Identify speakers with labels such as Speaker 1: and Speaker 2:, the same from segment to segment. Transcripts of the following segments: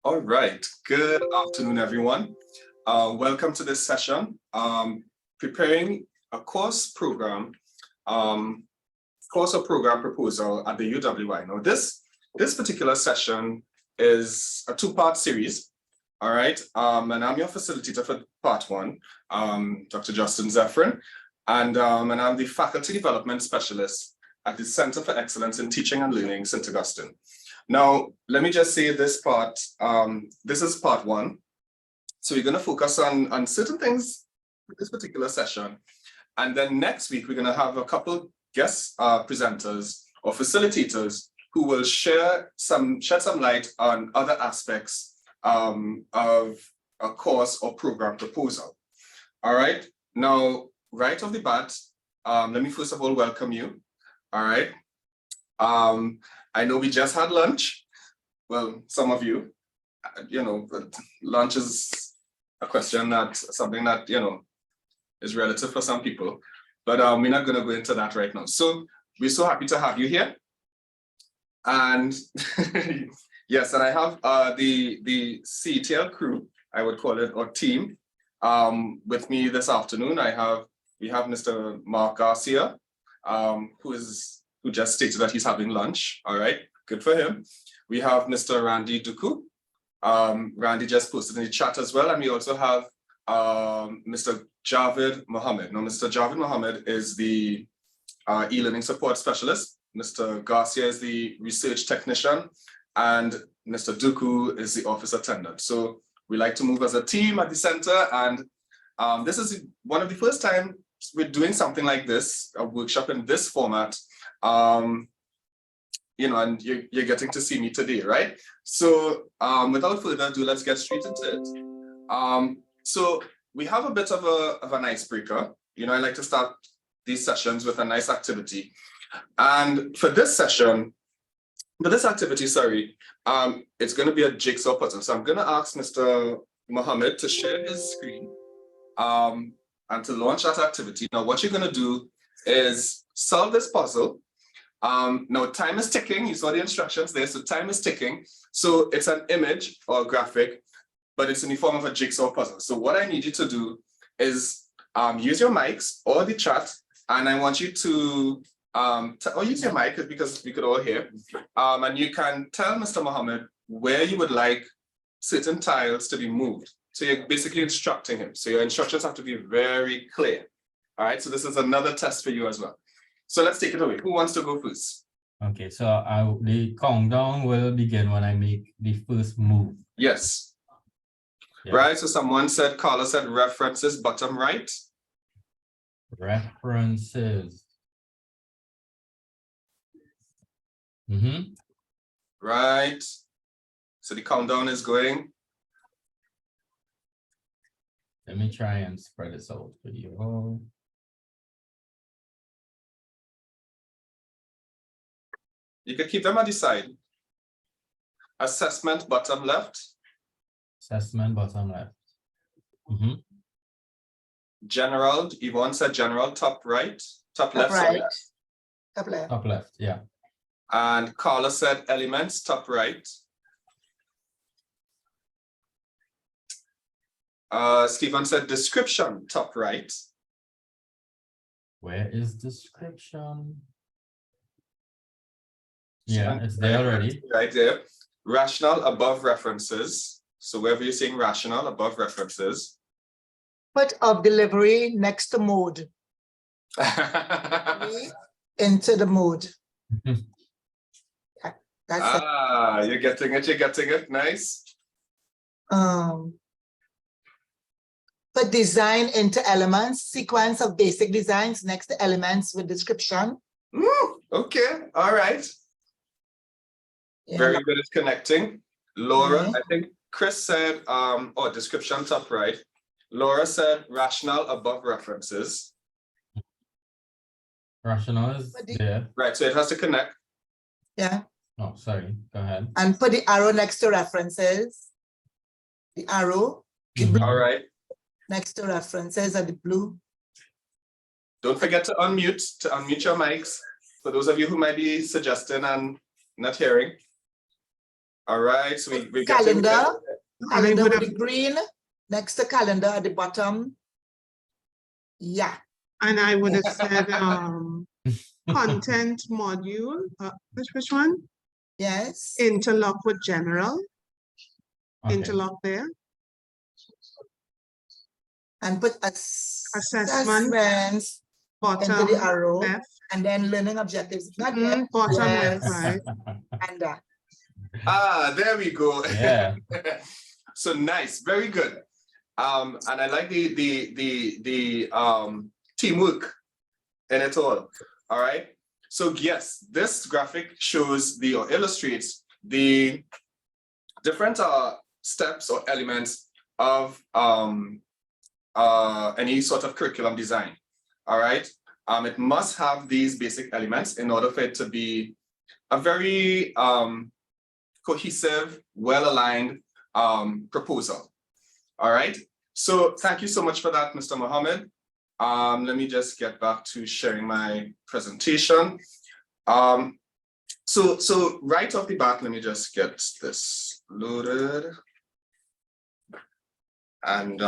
Speaker 1: All right, good afternoon, everyone. Welcome to this session, preparing a course program proposal at the UWI. Now, this particular session is a two-part series, all right? And I'm your facilitator for part one, Dr. Justin Zephyrin, and I'm the faculty development specialist at the Center for Excellence in Teaching and Learning, St. Augustine. Now, let me just say this part, this is part one. So we're going to focus on certain things with this particular session. And then next week, we're going to have a couple guest presenters or facilitators who will shed some light on other aspects of a course or program proposal. All right. Now, right off the bat, let me first of all welcome you. All right. I know we just had lunch. Well, some of you, but lunch is a question something that, is relative for some people, but we're not going to go into that right now. So we're so happy to have you here. And yes, and I have the CETL crew, I would call it, or team, with me this afternoon. We have Mr. Mark Garcia, who just stated that he's having lunch. All right, good for him. We have Mr. Randy Duku. Randy just posted in the chat as well. And we also have Mr. Javid Mohammed. Now, Mr. Javid Mohammed is the e-learning support specialist. Mr. Garcia is the research technician. And Mr. Duku is the office attendant. So we like to move as a team at the center. And this is one of the first time we're doing something like this, a workshop in this format. And you're getting to see me today, right? So without further ado, let's get straight into it. So we have a bit of an icebreaker. I like to start these sessions with a nice activity. And for this activity, it's going to be a jigsaw puzzle. So I'm going to ask Mr. Mohammed to share his screen and to launch that activity. Now, what you're going to do is solve this puzzle. Now, time is ticking. You saw the instructions there, so time is ticking. So it's an image or a graphic, but it's in the form of a jigsaw puzzle. So what I need you to do is use your mics or the chat, and I want you to use your mic because we could all hear. And you can tell Mr. Mohammed where you would like certain tiles to be moved. So you're basically instructing him. So your instructions have to be very clear. All right, so this is another test for you as well. So let's take it away. Who wants to go first?
Speaker 2: Okay, so the countdown will begin when I make the first move.
Speaker 1: Yes. Yeah. Right, so Carla said references, bottom right.
Speaker 2: References.
Speaker 1: Right. So the countdown is going.
Speaker 2: Let me try and spread this out for you all.
Speaker 1: You can keep them at the side. Assessment, bottom left.
Speaker 2: Assessment, bottom left.
Speaker 1: General, Yvonne said general, top right. Top left.
Speaker 3: Right. Top left.
Speaker 2: Top left, yeah.
Speaker 1: And Carla said elements, top right. Stephen said description, top right.
Speaker 2: Where is description? Yeah, it's there already.
Speaker 1: Right there. Rational above references. So wherever you're saying rational above references.
Speaker 3: Put of delivery next to mode. Into the mode. That's
Speaker 1: it. You're getting it. Nice.
Speaker 3: Put design into elements, sequence of basic designs next to elements with description.
Speaker 1: Okay, all right. Yeah. Very good at connecting. Laura, I think Chris said, description top right. Laura said rational above references.
Speaker 2: Rational is there.
Speaker 1: Right, so it has to connect.
Speaker 3: Yeah.
Speaker 2: Oh, sorry, go ahead.
Speaker 3: And put the arrow next to references. The arrow.
Speaker 1: All right.
Speaker 3: Next to references are the blue.
Speaker 1: Don't forget to unmute your mics. For those of you who might be suggesting and not hearing. All right, so we
Speaker 3: Calendar,
Speaker 4: And I
Speaker 3: calendar
Speaker 4: would
Speaker 3: with
Speaker 4: have,
Speaker 3: the green, next to calendar at the bottom. Yeah,
Speaker 4: and I would have said, content module, which one?
Speaker 3: yes.
Speaker 4: Interlock with general,
Speaker 2: Okay.
Speaker 4: interlock there.
Speaker 3: And put
Speaker 4: Assessment.
Speaker 3: assessments into
Speaker 4: Bottom
Speaker 3: the arrow,
Speaker 4: left,
Speaker 3: and then learning objectives. Not yet.
Speaker 4: bottom left,
Speaker 3: Yes.
Speaker 4: right.
Speaker 3: And
Speaker 1: there we go.
Speaker 2: Yeah.
Speaker 1: So nice, very good. And I like the teamwork in it all. All right. So yes, this graphic shows or illustrates the different steps or elements of any sort of curriculum design. All right. It must have these basic elements in order for it to be a very cohesive, well-aligned proposal. All right. So thank you so much for that, Mr. Mohammed. Let me just get back to sharing my presentation. So right off the bat, let me just get this loaded. And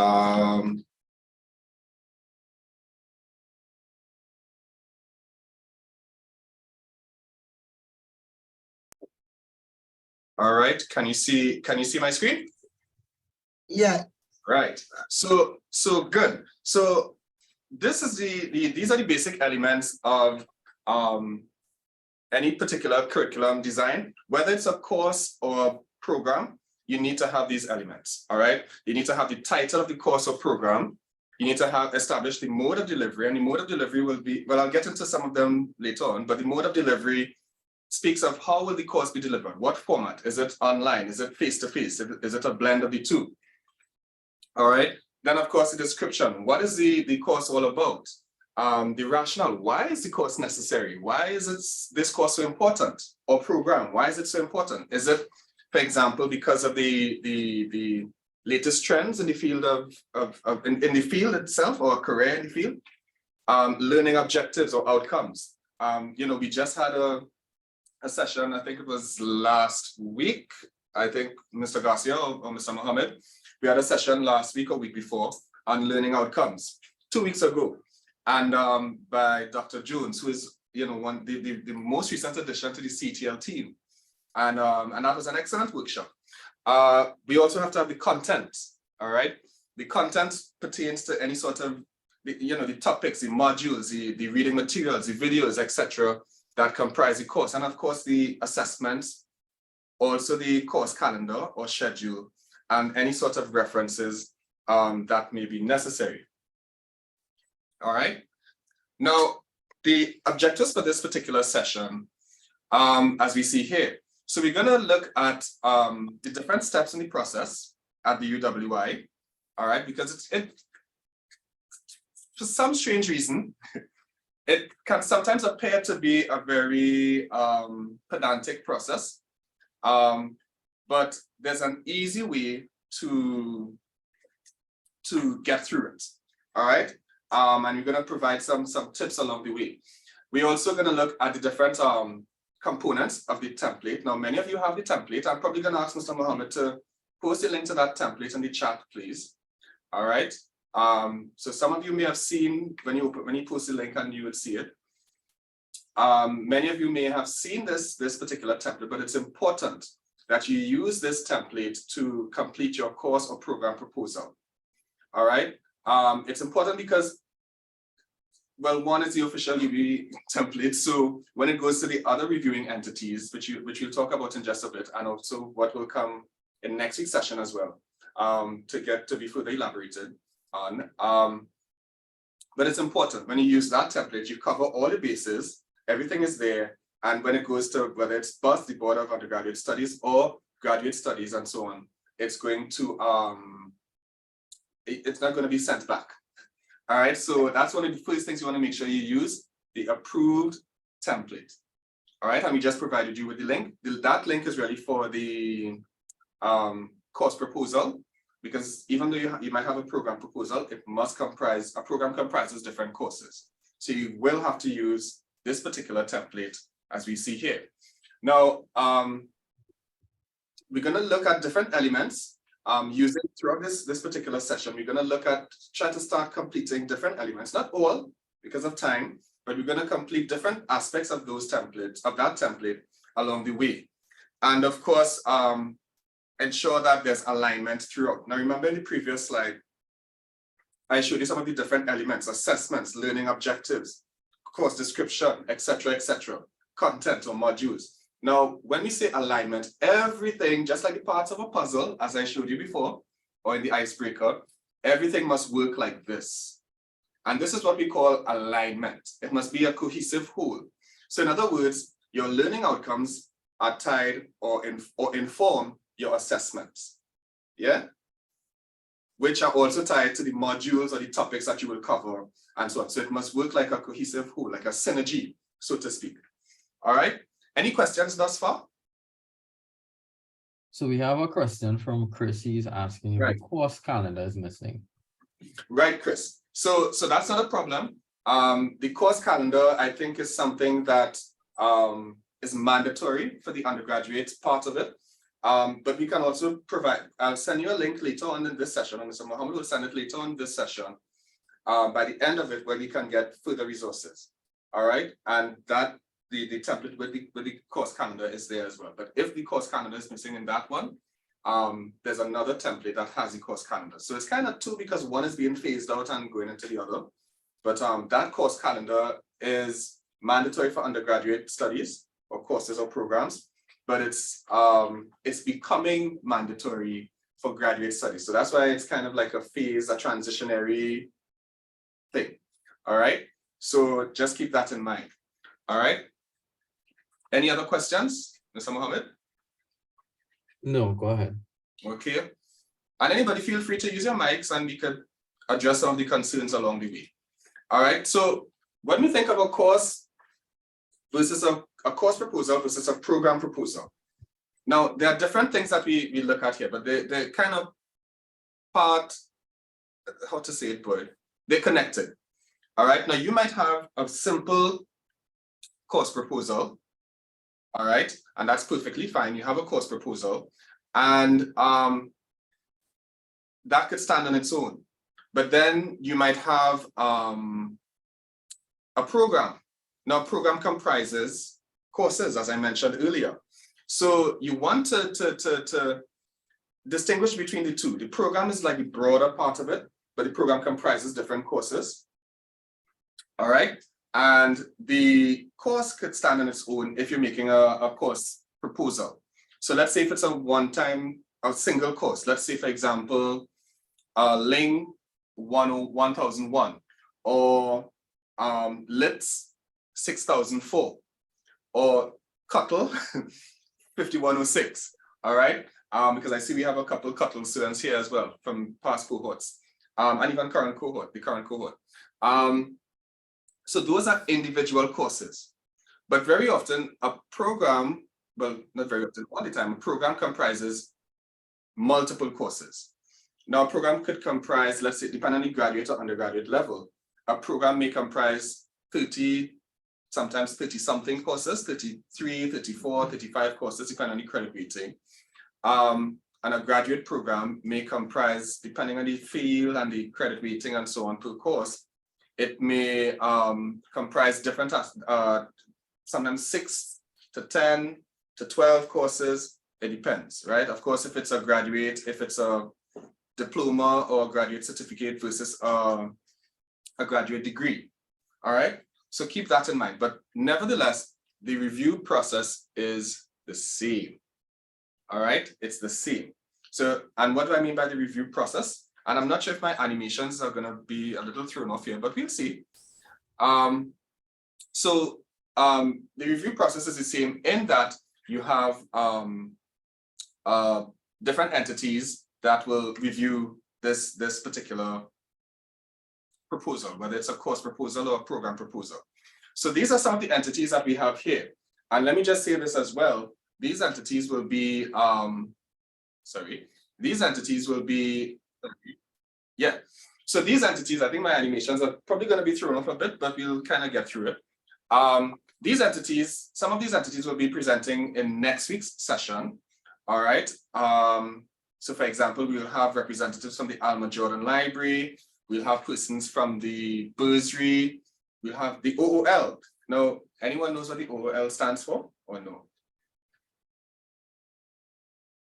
Speaker 1: all right, can you see my screen?
Speaker 3: yeah,
Speaker 1: Right. So good. So this is these are the basic elements of any particular curriculum design, whether it's a course or a program. You need to have these elements. All right. You need to have the title of the course or program. You need to have established the mode of delivery, and the mode of delivery will be, well, I'll get into some of them later on, but the mode of delivery speaks of how will the course be delivered? What format? Is it online? Is it face-to-face? Is it a blend of the two? All right. Then, of course, the description. What is the course all about? The rationale. Why is the course necessary? Why is this course so important? Or program? Why is it so important? Is it, for example, because of the latest trends in the field in the field itself, or a career in the field? Learning objectives or outcomes. We just had a session, I think it was last week, I think Mr. Garcia or Mr. Mohammed, we had a session last week or week before on learning outcomes, 2 weeks ago. And by Dr. Jones, who is the most recent addition to the CTL team. And that was an excellent workshop. We also have to have the content, all right? The content pertains to any sort of, the topics, the modules, the reading materials, the videos, etc., that comprise the course. And of course, the assessments, also the course calendar or schedule, and any sort of references that may be necessary. All right. Now, the objectives for this particular session, as we see here. So we're going to look at the different steps in the process at the UWI. All right, because it for some strange reason, it can sometimes appear to be a very pedantic process, but there's an easy way to get through it. All right, and we're going to provide some tips along the way. We're also going to look at the different components of the template. Now, many of you have the template. I'm probably going to ask Mr. Mohammed to post a link to that template in the chat, please. All right. So some of you may have seen when you post the link and you would see it. Many of you may have seen this particular template, but it's important that you use this template to complete your course or program proposal. All right. It's important because, well, one is the official UWI template. So when it goes to the other reviewing entities, which we'll talk about in just a bit, and also what will come in next week's session as well, to be further elaborated on. But it's important when you use that template, you cover all the bases, everything is there. And when it goes to whether it's both the Board of Undergraduate Studies or Graduate Studies and so on, it's going to, it's not going to be sent back. All right, so that's one of the first things you want to make sure you use, the approved template. All right, and we just provided you with the link. That link is really for the course proposal, because even though you might have a program proposal, it must comprise, a program comprises different courses. So you will have to use this particular template as we see here. Now, we're going to look at different elements using throughout this particular session. We're going to look at try to start completing different elements, not all because of time, but we're going to complete different aspects of those templates, of that template along the way. And of course, ensure that there's alignment throughout. Now, remember in the previous slide, I showed you some of the different elements: assessments, learning objectives, course description, etc., content or modules. Now, when we say alignment, everything, just like the parts of a puzzle, as I showed you before, or in the icebreaker, everything must work like this. And this is what we call alignment. It must be a cohesive whole. So in other words, your learning outcomes are tied or inform your assessments, yeah? Which are also tied to the modules or the topics that you will cover and so on. So it must work like a cohesive whole, like a synergy, so to speak. All right, any questions thus far?
Speaker 2: So we have a question from Chris. He's asking if
Speaker 1: Right.
Speaker 2: the course calendar is missing.
Speaker 1: Right, Chris. So that's not a problem. The course calendar, I think, is something that is mandatory for the undergraduate part of it. But we can also provide, I'll send you a link later on in this session, and Mr. Mohammed will send it later on this session, by the end of it, where we can get further resources. All right, and that the template with the course calendar is there as well. But if the course calendar is missing in that one, there's another template that has the course calendar. So it's kind of two, because one is being phased out and going into the other. But that course calendar is mandatory for undergraduate studies or courses or programs, but it's becoming mandatory for graduate studies. So that's why it's kind of like a phase, a transitionary thing. All right, so just keep that in mind. All right, any other questions, Mr. Mohammed?
Speaker 2: No, go ahead.
Speaker 1: Okay, and anybody feel free to use your mics and we could address some of the concerns along the way. All right, so when we think of a course versus a course proposal versus a program proposal. Now, there are different things that we look at here, but they're kind of part, how to say it, boy, they're connected. All right, now you might have a simple course proposal, all right, and that's perfectly fine. You have a course proposal, and that could stand on its own. But then you might have a program. Now, program comprises courses, as I mentioned earlier. So you want to distinguish between the two. The program is like the broader part of it, but the program comprises different courses. All right, and the course could stand on its own if you're making a course proposal. So let's say if it's a single course, let's say, for example, Ling 1001 or LITS 6004 or Cuttle 5106. All right, because I see we have a couple Cuttle students here as well from past cohorts, and even the current cohort. So those are individual courses, but very often a program, well, not very often, all the time, a program comprises multiple courses. Now, a program could comprise, let's say, depending on the graduate or undergraduate level, a program may comprise 30, sometimes 30-something courses, 33, 34, 35 courses, depending on the credit rating. And a graduate program may comprise, depending on the field and the credit rating and so on per course, it may comprise different, sometimes 6 to 10 to 12 courses. It depends, right? Of course, if it's a graduate, if it's a diploma or a graduate certificate versus a graduate degree, all right? So keep that in mind. But nevertheless, the review process is the same, all right? It's the same. So, and what do I mean by the review process? And I'm not sure if my animations are gonna be a little thrown off here, but we'll see. The review process is the same in that you have different entities that will review this particular proposal, whether it's a course proposal or a program proposal. So these are some of the entities that we have here. And let me just say this as well. These entities will be, yeah. So these entities, I think my animations are probably going to be thrown off a bit, but we'll kind of get through it. These entities, some of these entities will be presenting in next week's session. All right. So for example, we'll have representatives from the Alma Jordan Library. We'll have persons from the bursary. We'll have the OOL. Now, anyone knows what the OOL stands for or no?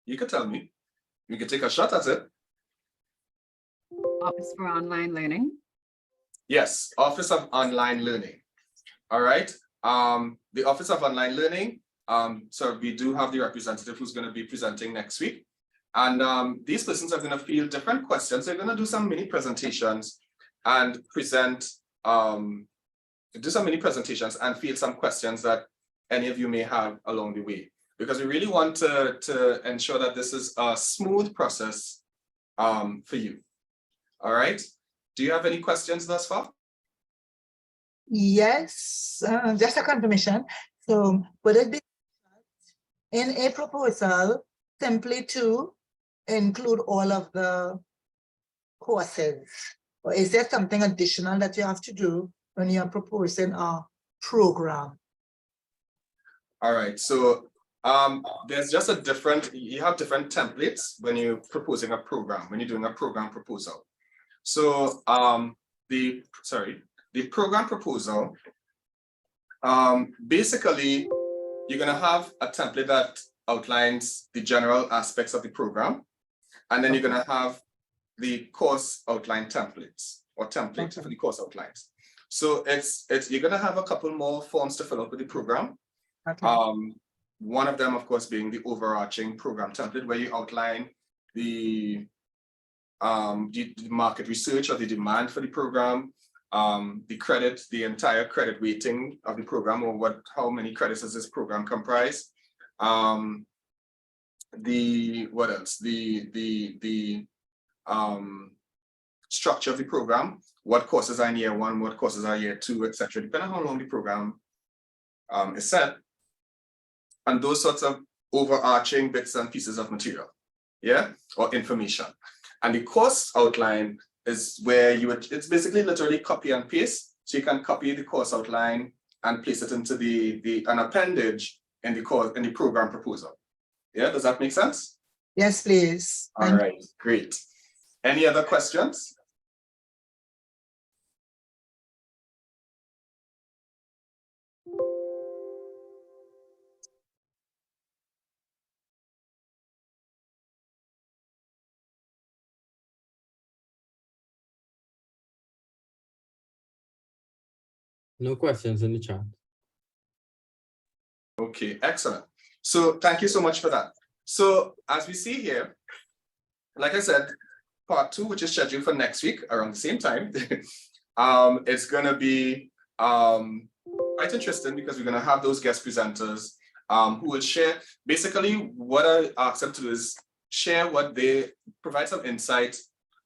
Speaker 1: You could tell me. You could take a shot at it.
Speaker 5: Office for Online Learning.
Speaker 1: Yes, Office of Online Learning. All right. The Office of Online Learning. So we do have the representative who's going to be presenting next week. And these persons are going to field different questions. They're going to do some mini presentations and present, do some mini presentations and field some questions that any of you may have along the way. Because we really want to ensure that this is a smooth process for you. All right. Do you have any questions thus far?
Speaker 3: Yes, just a confirmation. So would it be in a proposal simply to include all of the courses? Or is there something additional that you have to do when you're proposing a program?
Speaker 1: All right. So there's just a different, you have different templates when you're proposing a program, when you're doing a program proposal. So the program proposal, basically, you're going to have a template that outlines the general aspects of the program. And then you're going to have the course outline templates or templates for the course outlines. So you're going to have a couple more forms to fill out with the program.
Speaker 3: Okay.
Speaker 1: One of them, of course, being the overarching program template, where you outline the market research or the demand for the program, the credit, the entire credit weighting of the program, or how many credits does this program comprise? What else? The structure of the program, what courses are in year 1, what courses are year 2, etc., depending on how long the program is set. And those sorts of overarching bits and pieces of material, yeah, or information. And the course outline is where it's basically literally copy and paste. So you can copy the course outline and place it into an appendage in the program proposal. Yeah, does that make sense?
Speaker 3: Yes, please.
Speaker 1: All right, great. Any other questions?
Speaker 2: No questions in the chat.
Speaker 1: Okay, excellent. So thank you so much for that. So as we see here, like I said, part 2, which is scheduled for next week around the same time, it's going to be quite interesting because we're going to have those guest presenters who will share. Basically, what I ask them to do is provide some insight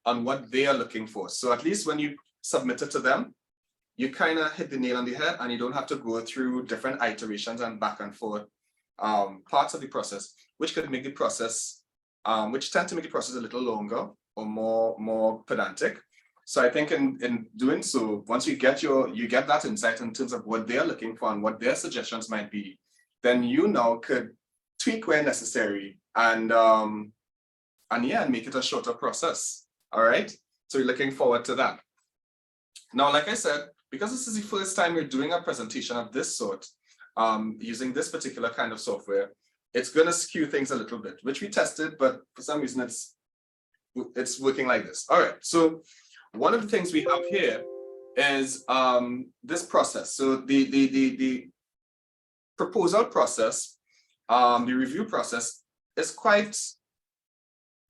Speaker 1: on what they are looking for. So at least when you submit it to them, you kind of hit the nail on the head and you don't have to go through different iterations and back and forth parts of the process, which could make the process, which tend to make the process a little longer or more pedantic. So I think in doing so, once you get that insight in terms of what they're looking for and what their suggestions might be, then you now could tweak where necessary and make it a shorter process. All right. So we're looking forward to that. Now, like I said, because this is the first time we're doing a presentation of this sort, using this particular kind of software, it's going to skew things a little bit, which we tested, but for some reason it's working like this. All right, so one of the things we have here is this process. So the proposal process, the review process is quite,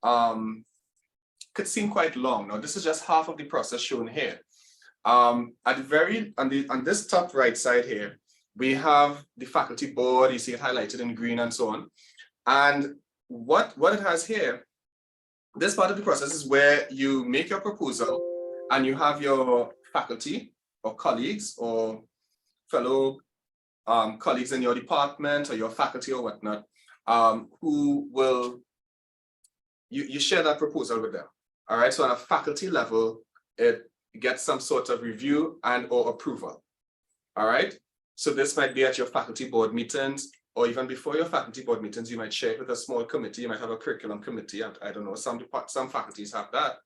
Speaker 1: could seem quite long. Now, this is just half of the process shown here. On this top right side here, we have the faculty board. You see it highlighted in green and so on. And what it has here, this part of the process is where you make your proposal and you have your faculty or colleagues or fellow colleagues in your department or your faculty or whatnot, who will, you share that proposal with them. All right, so on a faculty level, it gets some sort of review and or approval. All right, so this might be at your faculty board meetings. or even before your faculty board meetings, you might share it with a small committee. You might have a curriculum committee. I don't know, some faculties have that.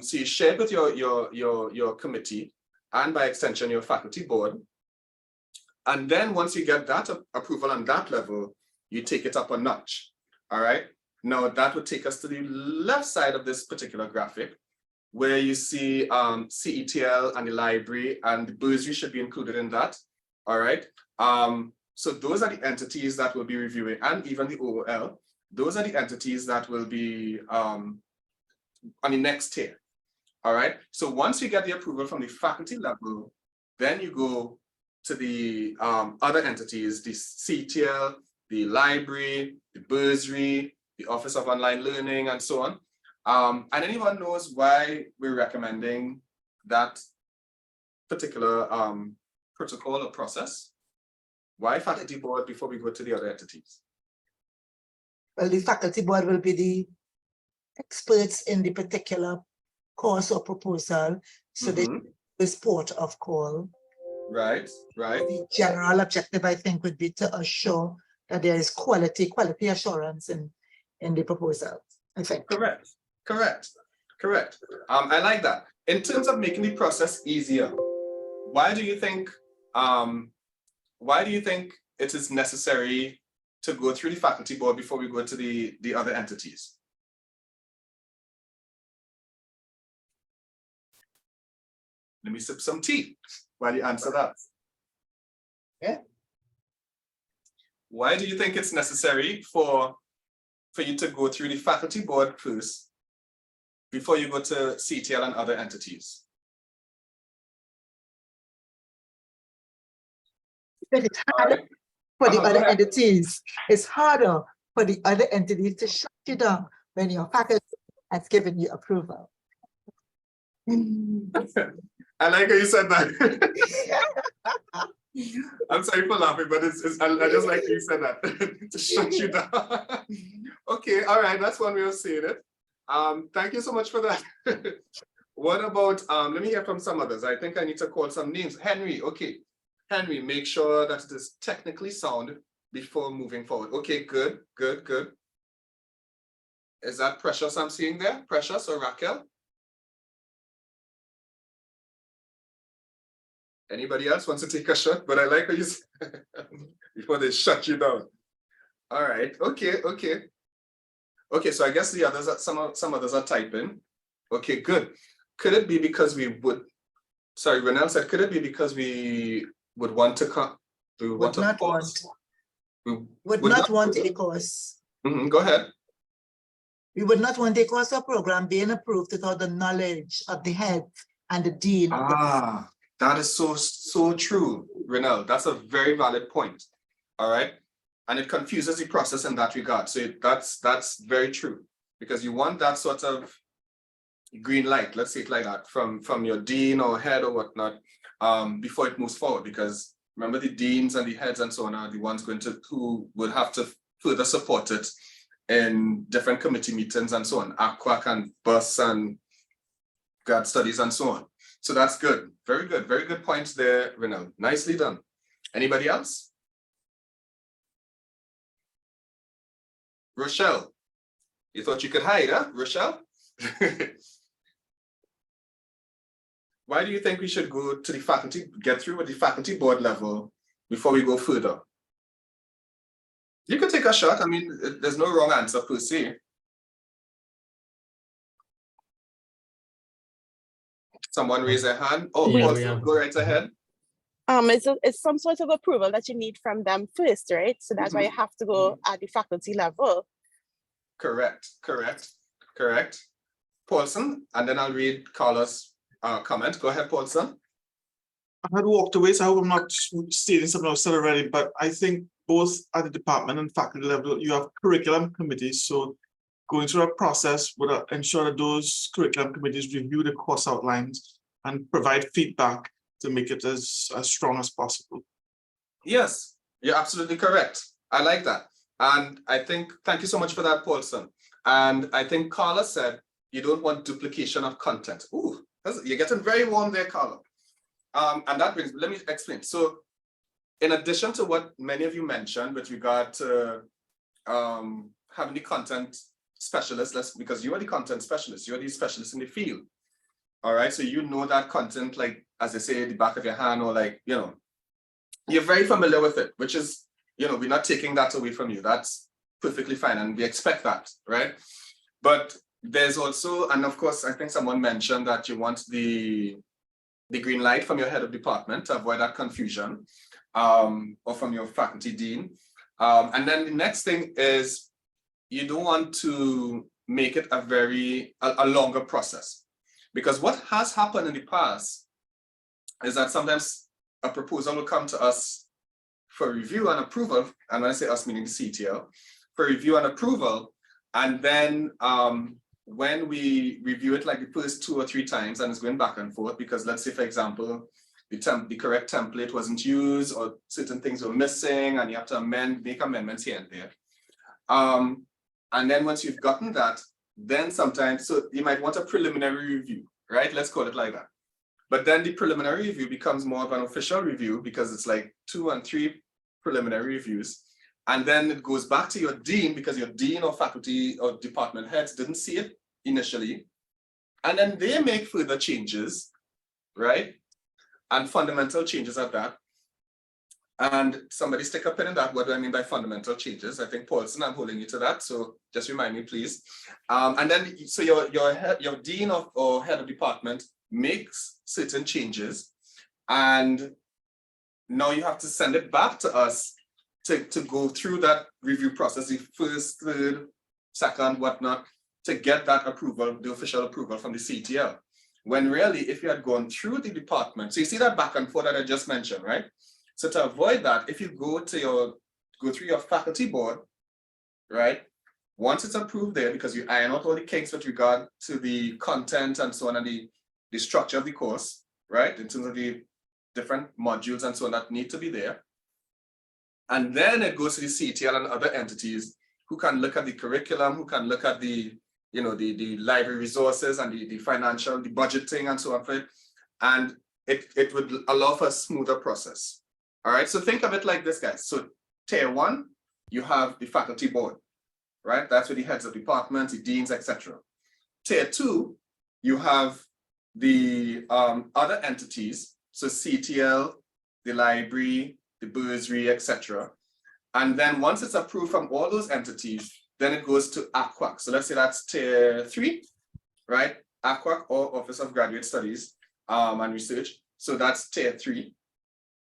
Speaker 1: So you share it with your committee and by extension, your faculty board. And then once you get that approval on that level, you take it up a notch. All right. Now that would take us to the left side of this particular graphic, where you see CETL and the library, and the bursary should be included in that. All right. So those are the entities that will be reviewing, and even the OOL. Those are the entities that will be on the next tier. All right. So once you get the approval from the faculty level, then you go to the other entities, the CETL, the library, the bursary, the Office of Online Learning, and so on. And anyone knows why we're recommending that particular protocol or process? Why faculty board before we go to the other entities?
Speaker 3: Well, the faculty board will be the experts in the particular course or proposal, so they is port of call.
Speaker 1: Right, right.
Speaker 3: The general objective, I think, would be to assure that there is quality assurance in the proposal, I think. Correct.
Speaker 1: I like that. In terms of making the process easier, why do you think it is necessary to go through the faculty board before we go to the other entities? Let me sip some tea while you answer that.
Speaker 3: Yeah.
Speaker 1: Why do you think it's necessary for you to go through the faculty board first before you go to CETL and other entities?
Speaker 3: It's harder for the other entities. It's harder for the other entities to shut you down when your faculty has given you approval.
Speaker 1: I like how you said that. I'm sorry for laughing, but I just like how you said that to shut you down. Okay, all right, that's one way of saying it. Thank you so much for that. What about let me hear from some others. I think I need to call some names. Henry, okay. Henry, make sure that it is technically sound before moving forward. Okay, good. Is that Precious I'm seeing there? Precious or Raquel? Anybody else wants to take a shot? But I like how you said before they shut you down. All right, okay. Okay, so I guess the others, some others are typing. Okay, good. Could it be because we would, sorry, Renelle said, could it be because we would want to come, we would not want a course. Go ahead.
Speaker 3: We would not want a course or program being approved without the knowledge of the head and the dean.
Speaker 1: That is so true, Renelle. That's a very valid point. All right. And it confuses the process in that regard. So that's very true, because you want that sort of green light, let's say it like that, from your dean or head or whatnot, before it moves forward. Because remember, the deans and the heads and so on are the ones who would have to further support it in different committee meetings and so on, ACWAC and BUS and grad studies and so on. So that's good. Very good points there, Renelle. Nicely done. Anybody else? Rochelle, you thought you could hide, huh, Rochelle? Why do you think we should go to the faculty, get through with the faculty board level before we go further? You can take a shot. I mean, there's no wrong answer per se. Someone raise their hand. Oh, yeah, go right ahead.
Speaker 5: It's some sort of approval that you need from them first, right? So that's why you have to go at the faculty level.
Speaker 1: Correct. Paulson, and then I'll read Carla's comment. Go ahead, Paulson.
Speaker 6: I had walked away, so I hope I'm not stating something I've said already, but I think both at the department and faculty level, you have curriculum committees. So going through a process would ensure that those curriculum committees review the course outlines and provide feedback to make it as strong as possible.
Speaker 1: Yes, you're absolutely correct. I like that. And I think, thank you so much for that, Paulson. And I think Carla said, you don't want duplication of content. Ooh, you're getting very warm there, Carla. And that brings, let me explain. So in addition to what many of you mentioned with regard to having the content specialists, because you are the content specialist, you are the specialist in the field. All right, so you know that content, like, as I say, the back of your hand, or like, you know, you're very familiar with it, which is, you know, we're not taking that away from you. That's perfectly fine, and we expect that, right? But there's also, and of course, I think someone mentioned that you want the green light from your head of department to avoid that confusion, or from your faculty dean. And then the next thing is, you don't want to make it a longer process. Because what has happened in the past is that sometimes a proposal will come to us for review and approval, and when I say us, meaning the CTL, for review and approval, and then when we review it like the first 2 or 3 times, and it's going back and forth, because let's say, for example, the correct template wasn't used, or certain things were missing, and you have to make amendments here and there. And then once you've gotten that, then sometimes, so you might want a preliminary review, right? Let's call it like that. But then the preliminary review becomes more of an official review, because it's like 2 and 3 preliminary reviews. And then it goes back to your dean, because your dean or faculty or department heads didn't see it initially. And then they make further changes, right? And fundamental changes at that. And somebody stick a pin in that. What do I mean by fundamental changes? I think, Paulson, I'm holding you to that. So just remind me, please. And then, so your dean or head of department makes certain changes. And now you have to send it back to us to go through that review process, the first, third, second, whatnot, to get that approval, the official approval from the CTL. When really, if you had gone through the department, so you see that back and forth that I just mentioned, right? So to avoid that, if you go through your faculty board, right? Once it's approved there, because you iron out all the kinks with regard to the content and so on, and the structure of the course, right? In terms of the different modules and so on that need to be there. And then it goes to the CTL and other entities who can look at the curriculum, who can look at the, you know, the library resources and the financial, the budgeting and so on for it. And it would allow for a smoother process. All right, so think of it like this, guys. So tier 1, you have the faculty board, right? That's with the heads of departments, the deans, etc. Tier 2, you have the other entities, so CTL, the library, the bursary, etc. And then once it's approved from all those entities, then it goes to ACWAC. So let's say that's tier 3, right? ACWAC, or Office of Graduate Studies and Research. So that's tier 3.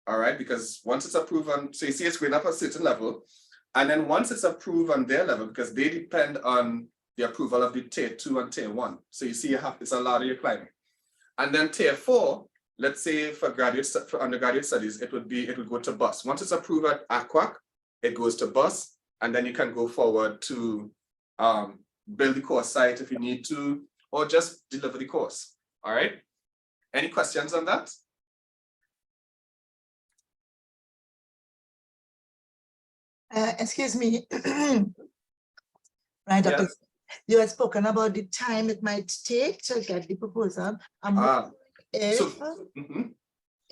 Speaker 1: All right, because once it's approved on, so you see it's going up a certain level, and then once it's approved on their level, because they depend on the approval of the tier 2 and tier 1. So you see it's a ladder you're climbing. And then tier 4, let's say for undergraduate studies, it would go to BUS. Once it's approved at ACWAC, it goes to BUS, and then you can go forward to build the course site if you need to, or just deliver the course. All right. Any questions on that?
Speaker 3: Excuse me. Right, Dr.
Speaker 1: Yes.
Speaker 3: You had spoken about the time it might take to get the proposal. If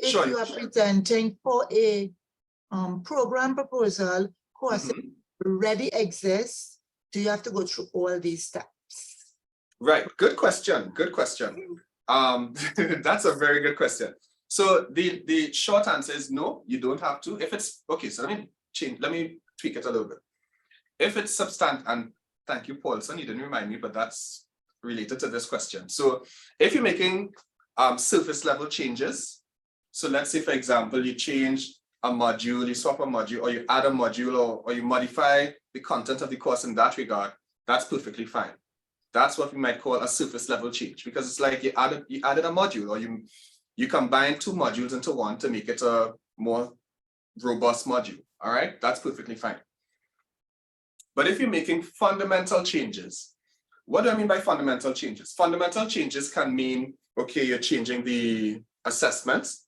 Speaker 1: Sure.
Speaker 3: you are presenting for a program proposal, course already exists, do you have to go through all these steps?
Speaker 1: Right, good question, good question. That's a very good question. So the short answer is no, you don't have to. If it's, okay, so let me tweak it a little bit. If it's substantive, and thank you, Paulson, you didn't remind me, but that's related to this question. So if you're making surface level changes, so let's say, for example, you change a module, you swap a module, or you add a module, or you modify the content of the course in that regard, that's perfectly fine. That's what we might call a surface level change, because it's like you added a module, or you combine 2 modules into one to make it a more robust module. All right, that's perfectly fine. But if you're making fundamental changes, what do I mean by fundamental changes? Fundamental changes can mean, okay, you're changing the assessments,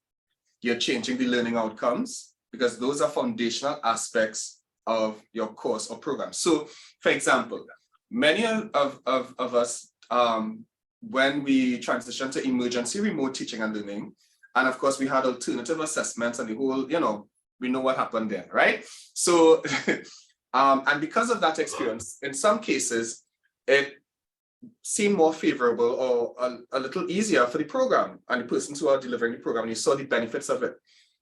Speaker 1: you're changing the learning outcomes, because those are foundational aspects of your course or program. So, for example, many of us, when we transitioned to emergency remote teaching and learning, and of course we had alternative assessments and the whole, you know, we know what happened there, right? So, and because of that experience, in some cases, it seemed more favorable or a little easier for the program and the persons who are delivering the program. And you saw the benefits of it.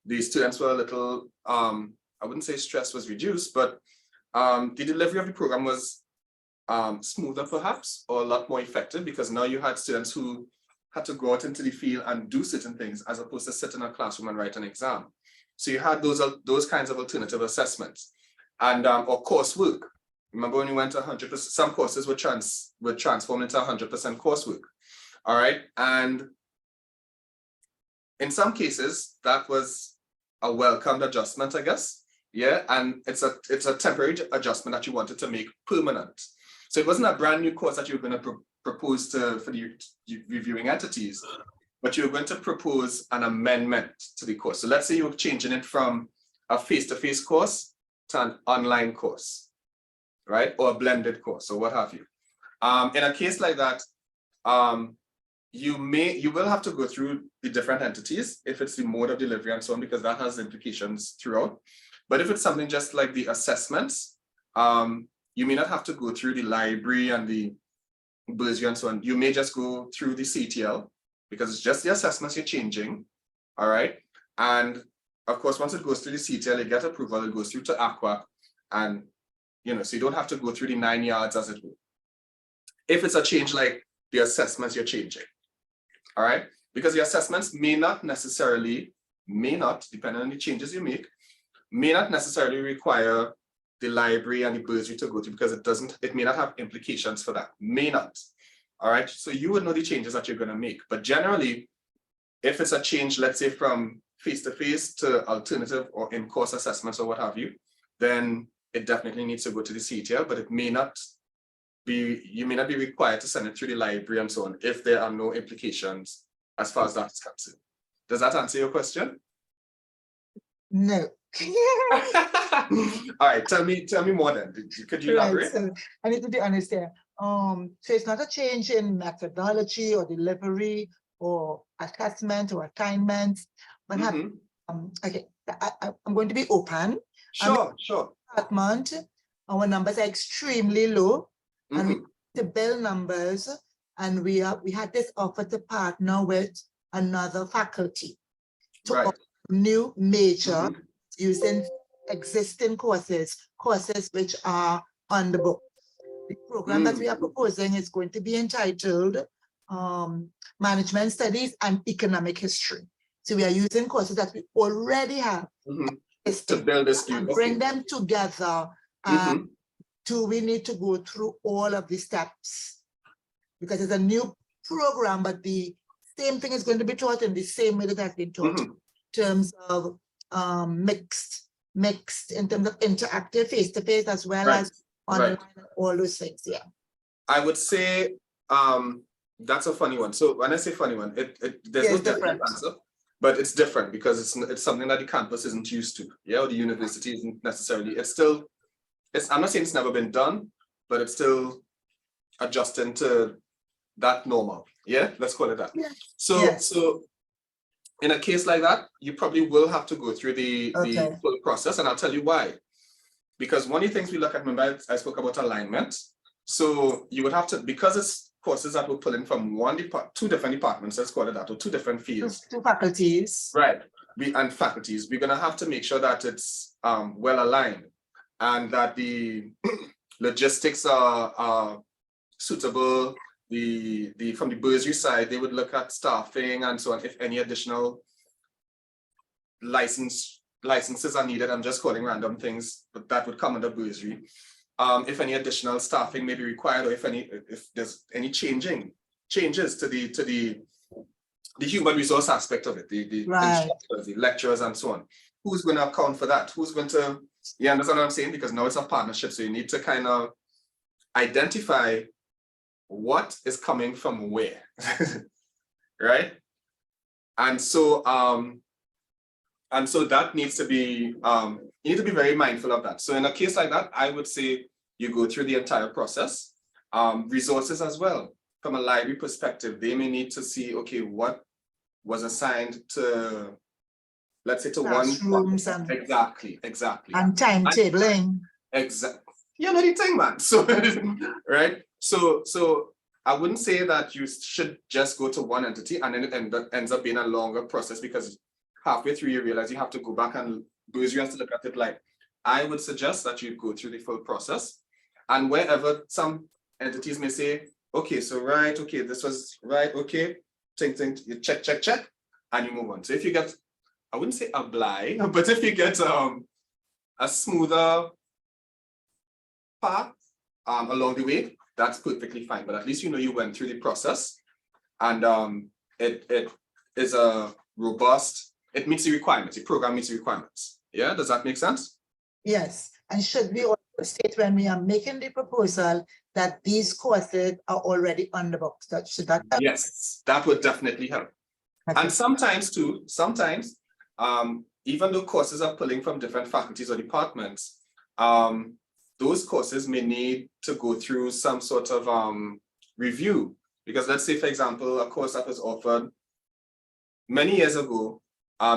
Speaker 1: The students were a little, I wouldn't say stress was reduced, but the delivery of the program was smoother perhaps, or a lot more effective, because now you had students who had to go out into the field and do certain things as opposed to sit in a classroom and write an exam. So you had those kinds of alternative assessments and or coursework. Remember when you went to 100%, some courses were transformed into 100% coursework. All right. And in some cases, that was a welcomed adjustment, I guess. Yeah. And it's a temporary adjustment that you wanted to make permanent. So it wasn't a brand new course that you were going to propose for the reviewing entities, but you're going to propose an amendment to the course. So let's say you're changing it from a face-to-face course to an online course, right? Or a blended course, or what have you. In a case like that, you will have to go through the different entities if it's the mode of delivery and so on, because that has implications throughout. But if it's something just like the assessments, you may not have to go through the library and the bursary and so on. You may just go through the CTL, because it's just the assessments you're changing, all right? And of course, once it goes through the CTL, you get approval, it goes through to ACWA, and so you don't have to go through the 9 yards as it were. If it's a change like the assessments you're changing, all right? Because the assessments may not, depending on the changes you make, may not necessarily require the library and the bursary to go through, because it may not have implications for that, may not. All right, so you would know the changes that you're going to make. But generally, if it's a change, let's say from face-to-face to alternative or in-course assessments or what have you, then it definitely needs to go to the CTL, but it may not be, you may not be required to send it through the library and so on if there are no implications as far as that is concerned. Does that answer your question?
Speaker 3: No.
Speaker 1: All right, tell me more then. Could you elaborate?
Speaker 3: Right, so I need to be honest here. So it's not a change in methodology or delivery or assessment or assignment, but okay, I'm going to be open.
Speaker 1: Sure.
Speaker 3: Department, our numbers are extremely low, and we need to build numbers, and we had this offer to partner with another faculty to offer new major using existing courses which are on the book. The program that we are proposing is going to be entitled Management Studies and Economic History. So we are using courses that we already have
Speaker 1: to build this new,
Speaker 3: bring them together. We need to go through all of the steps, because it's a new program, but the same thing is going to be taught in the same way that has been taught, in terms of mixed in terms of interactive face-to-face as well as online, all those things. Yeah,
Speaker 1: I would say that's a funny one. So when I say funny one, there's no different answer, but it's different because it's something that the campus isn't used to. Yeah, or the university isn't necessarily. I'm not saying it's never been done, but it's still adjusting to that normal. Yeah, let's call it that.
Speaker 3: Yeah.
Speaker 1: So in a case like that, you probably will have to go through the full process, and I'll tell you why. Because one of the things we look at, remember I spoke about alignment. So you would have to, because it's courses that we're pulling from two different departments, let's call it that, or two different fields.
Speaker 3: Two faculties.
Speaker 1: Right, and faculties, we're gonna have to make sure that it's well aligned and that the logistics are suitable. From the bursary side, they would look at staffing and so on, if any additional licenses are needed. I'm just calling random things, but that would come under bursary. If any additional staffing may be required, or if there's any changes to the human resource aspect of it, the instructors, the lecturers and so on. Who's going to account for that? Who's going to, you understand what I'm saying? Because now it's a partnership, so you need to kind of identify what is coming from where, right? And so that needs to be, you need to be very mindful of that. So in a case like that, I would say you go through the entire process. Resources as well. From a library perspective, they may need to see, okay, what was assigned to let's say to
Speaker 3: Classrooms
Speaker 1: one.
Speaker 3: and-
Speaker 1: Exactly.
Speaker 3: And timetabling.
Speaker 1: Exactly. You know the thing, man. So, right. So I wouldn't say that you should just go to one entity and then it ends up being a longer process, because halfway through you realize you have to go back and you have to look at it. Like, I would suggest that you go through the full process, and wherever some entities may say, okay, so right, okay, this was right, okay, think, you check, and you move on. So if you get, I wouldn't say a blind, but if you get a smoother path along the way, that's perfectly fine. But at least you know you went through the process, and it is a robust, it meets the requirements, the program meets the requirements. Yeah, does that make sense?
Speaker 3: Yes, and should we also state when we are making the proposal that these courses are already on the books? That should that help?
Speaker 1: Yes, that would definitely help. And sometimes too, even though courses are pulling from different faculties or departments, those courses may need to go through some sort of review. Because let's say, for example, a course that was offered many years ago,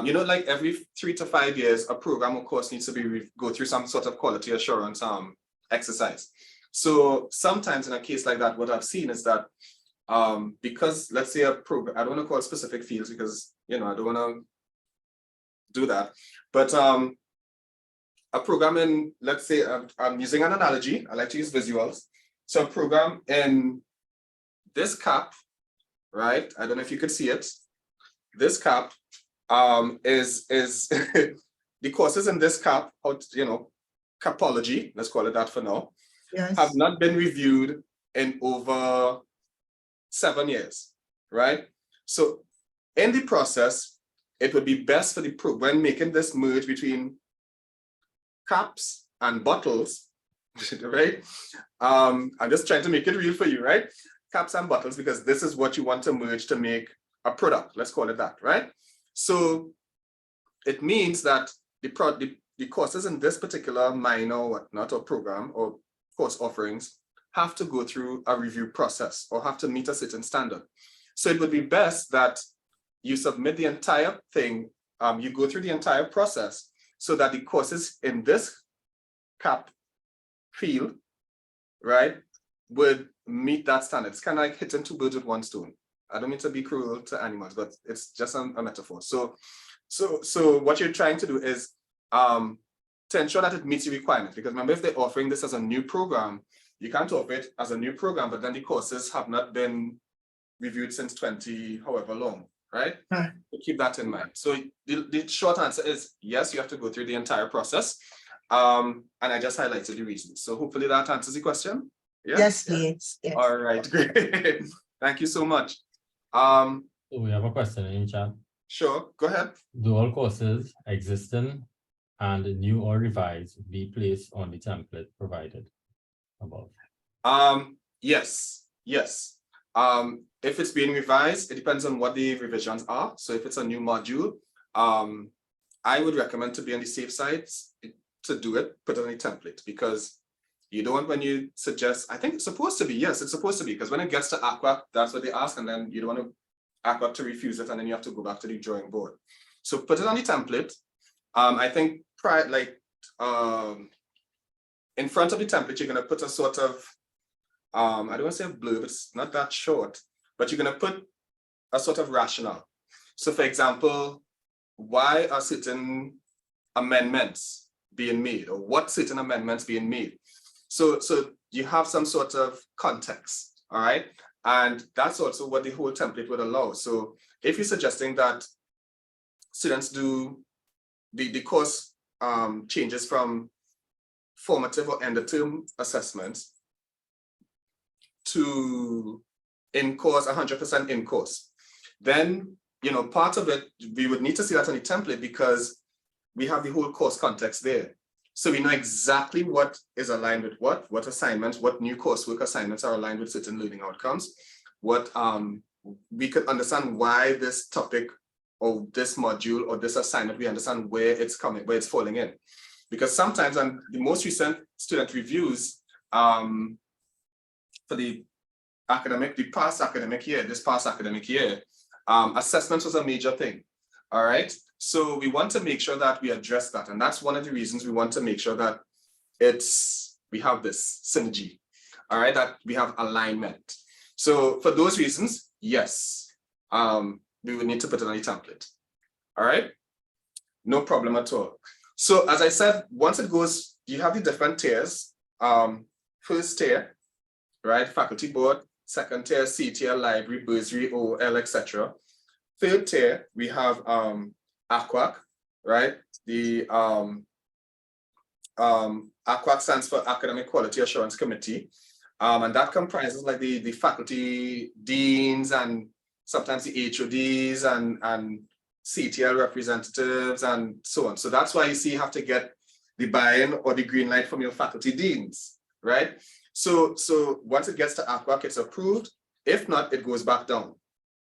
Speaker 1: you know, like every 3 to 5 years, a program or course needs to go through some sort of quality assurance exercise. So sometimes in a case like that, what I've seen is that because let's say a program, I don't want to call specific fields because, you know, I don't want to do that, but a program in, let's say, I'm using an analogy, I like to use visuals. So a program in this cap, right? I don't know if you could see it. This cap is the courses in this cap, you know, capology, let's call it that for now,
Speaker 3: Yes.
Speaker 1: have not been reviewed in over 7 years, right? So in the process, it would be best for the when making this merge between caps and bottles, right? I'm just trying to make it real for you, right? Caps and bottles, because this is what you want to merge to make a product, let's call it that, right? So it means that the courses in this particular minor or whatnot, or program or course offerings have to go through a review process or have to meet a certain standard. So it would be best that you submit the entire thing, you go through the entire process so that the courses in this cap field, right, would meet that standard. It's kind of like hitting 2 birds with 1 stone. I don't mean to be cruel to animals, but it's just a metaphor. So what you're trying to do is to ensure that it meets the requirements. Because remember, if they're offering this as a new program, you can't offer it as a new program, but then the courses have not been reviewed since 20, however long, right?
Speaker 3: Right.
Speaker 1: So keep that in mind. So the short answer is yes, you have to go through the entire process. And I just highlighted the reasons. So hopefully that answers the question. Yeah?
Speaker 3: Yes, please. Yes.
Speaker 1: All right, great. Thank you so much.
Speaker 2: So we have a question in chat.
Speaker 1: Sure, go ahead.
Speaker 2: Do all courses existing and new or revised be placed on the template provided above?
Speaker 1: Yes. If it's being revised, it depends on what the revisions are. So if it's a new module, I would recommend to be on the safe side to do it, put it on the template, because you don't want, when you suggest, I think it's supposed to be, yes, it's supposed to be, because when it gets to ACWA, that's what they ask, and then you don't want to ACWA to refuse it, and then you have to go back to the drawing board. So put it on the template. I think in front of the template, you're going to put a sort of, I don't want to say a blurb, it's not that short, but you're going to put a sort of rationale. So for example, why are certain amendments being made, or what certain amendments being made? So you have some sort of context, all right? And that's also what the whole template would allow. So if you're suggesting that students do the course changes from formative or end of term assessments to in-course, 100% in-course, then, you know, part of it, we would need to see that on the template, because we have the whole course context there. So we know exactly what is aligned with what assignments, what new coursework assignments are aligned with certain learning outcomes. What we could understand why this topic or this module or this assignment, we understand where it's coming, where it's falling in. Because sometimes, and the most recent student reviews for the past academic year, assessments was a major thing. All right. So we want to make sure that we address that. And that's one of the reasons we want to make sure that we have this synergy, all right, that we have alignment. So for those reasons, yes, we would need to put it on a template. All right, no problem at all. So as I said, once it goes, you have the different tiers. First tier, right, faculty board. Second tier, C tier, library, bursary, OL, etc. Third tier, we have ACWAC, right? The ACWAC stands for Academic Quality Assurance Committee. And that comprises like the faculty deans and sometimes the HODs and CTL representatives and so on. So that's why you see you have to get the buy-in or the green light from your faculty deans, right? So once it gets to ACWAC, it's approved. If not, it goes back down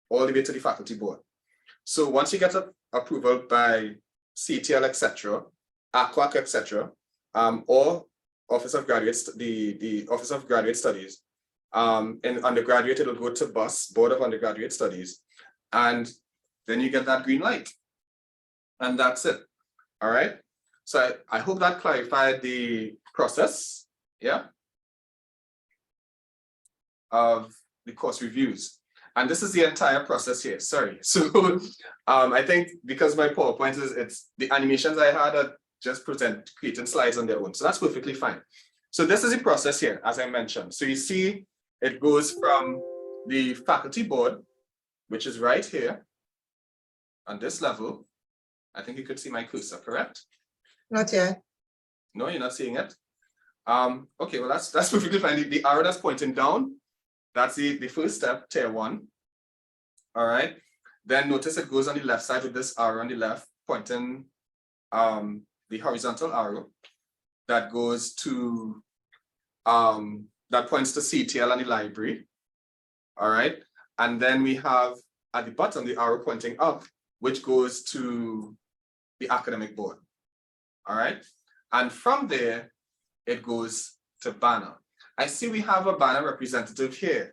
Speaker 1: all the way to the faculty board. So once you get approval by CTL, etc., ACWAC, etc., or Office of Graduate, the Office of Graduate Studies. In undergraduate, it'll go to BUS, Board of Undergraduate Studies, and then you get that green light, and that's it. All right. So I hope that clarified the process, yeah, of the course reviews. And this is the entire process here. Sorry. So I think because my PowerPoint it's the animations I had are just creating slides on their own. So that's perfectly fine. So this is the process here, as I mentioned. So you see, it goes from the faculty board, which is right here on this level. I think you could see my cursor, correct?
Speaker 3: Not yet.
Speaker 1: No, you're not seeing it. Okay, well, that's perfectly fine. The arrow that's pointing down, that's the first step, tier 1. All right. Then notice it goes on the left side with this arrow on the left, pointing the horizontal arrow that goes to that points to CTL and the library. All right. And then we have at the bottom the arrow pointing up, which goes to the academic board. All right. And from there, it goes to banner. I see we have a banner representative here.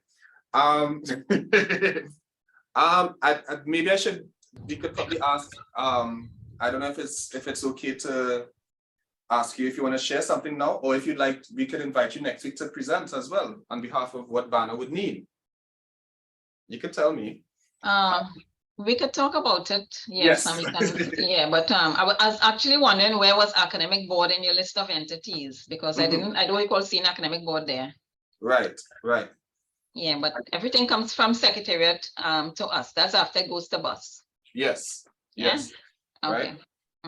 Speaker 1: Maybe we could probably ask, I don't know if it's okay to ask you if you want to share something now, or if you'd like, we could invite you next week to present as well on behalf of what banner would need. You could tell me.
Speaker 7: We could talk about it. Yes. And we can, yeah, but I was actually wondering where was academic board in your list of entities, because I don't recall seeing academic board there.
Speaker 1: Right.
Speaker 7: Yeah, but everything comes from secretariat to us. That's after it goes to BUS.
Speaker 1: Yes.
Speaker 7: Yeah?
Speaker 1: Yes.
Speaker 7: Okay.
Speaker 1: Right.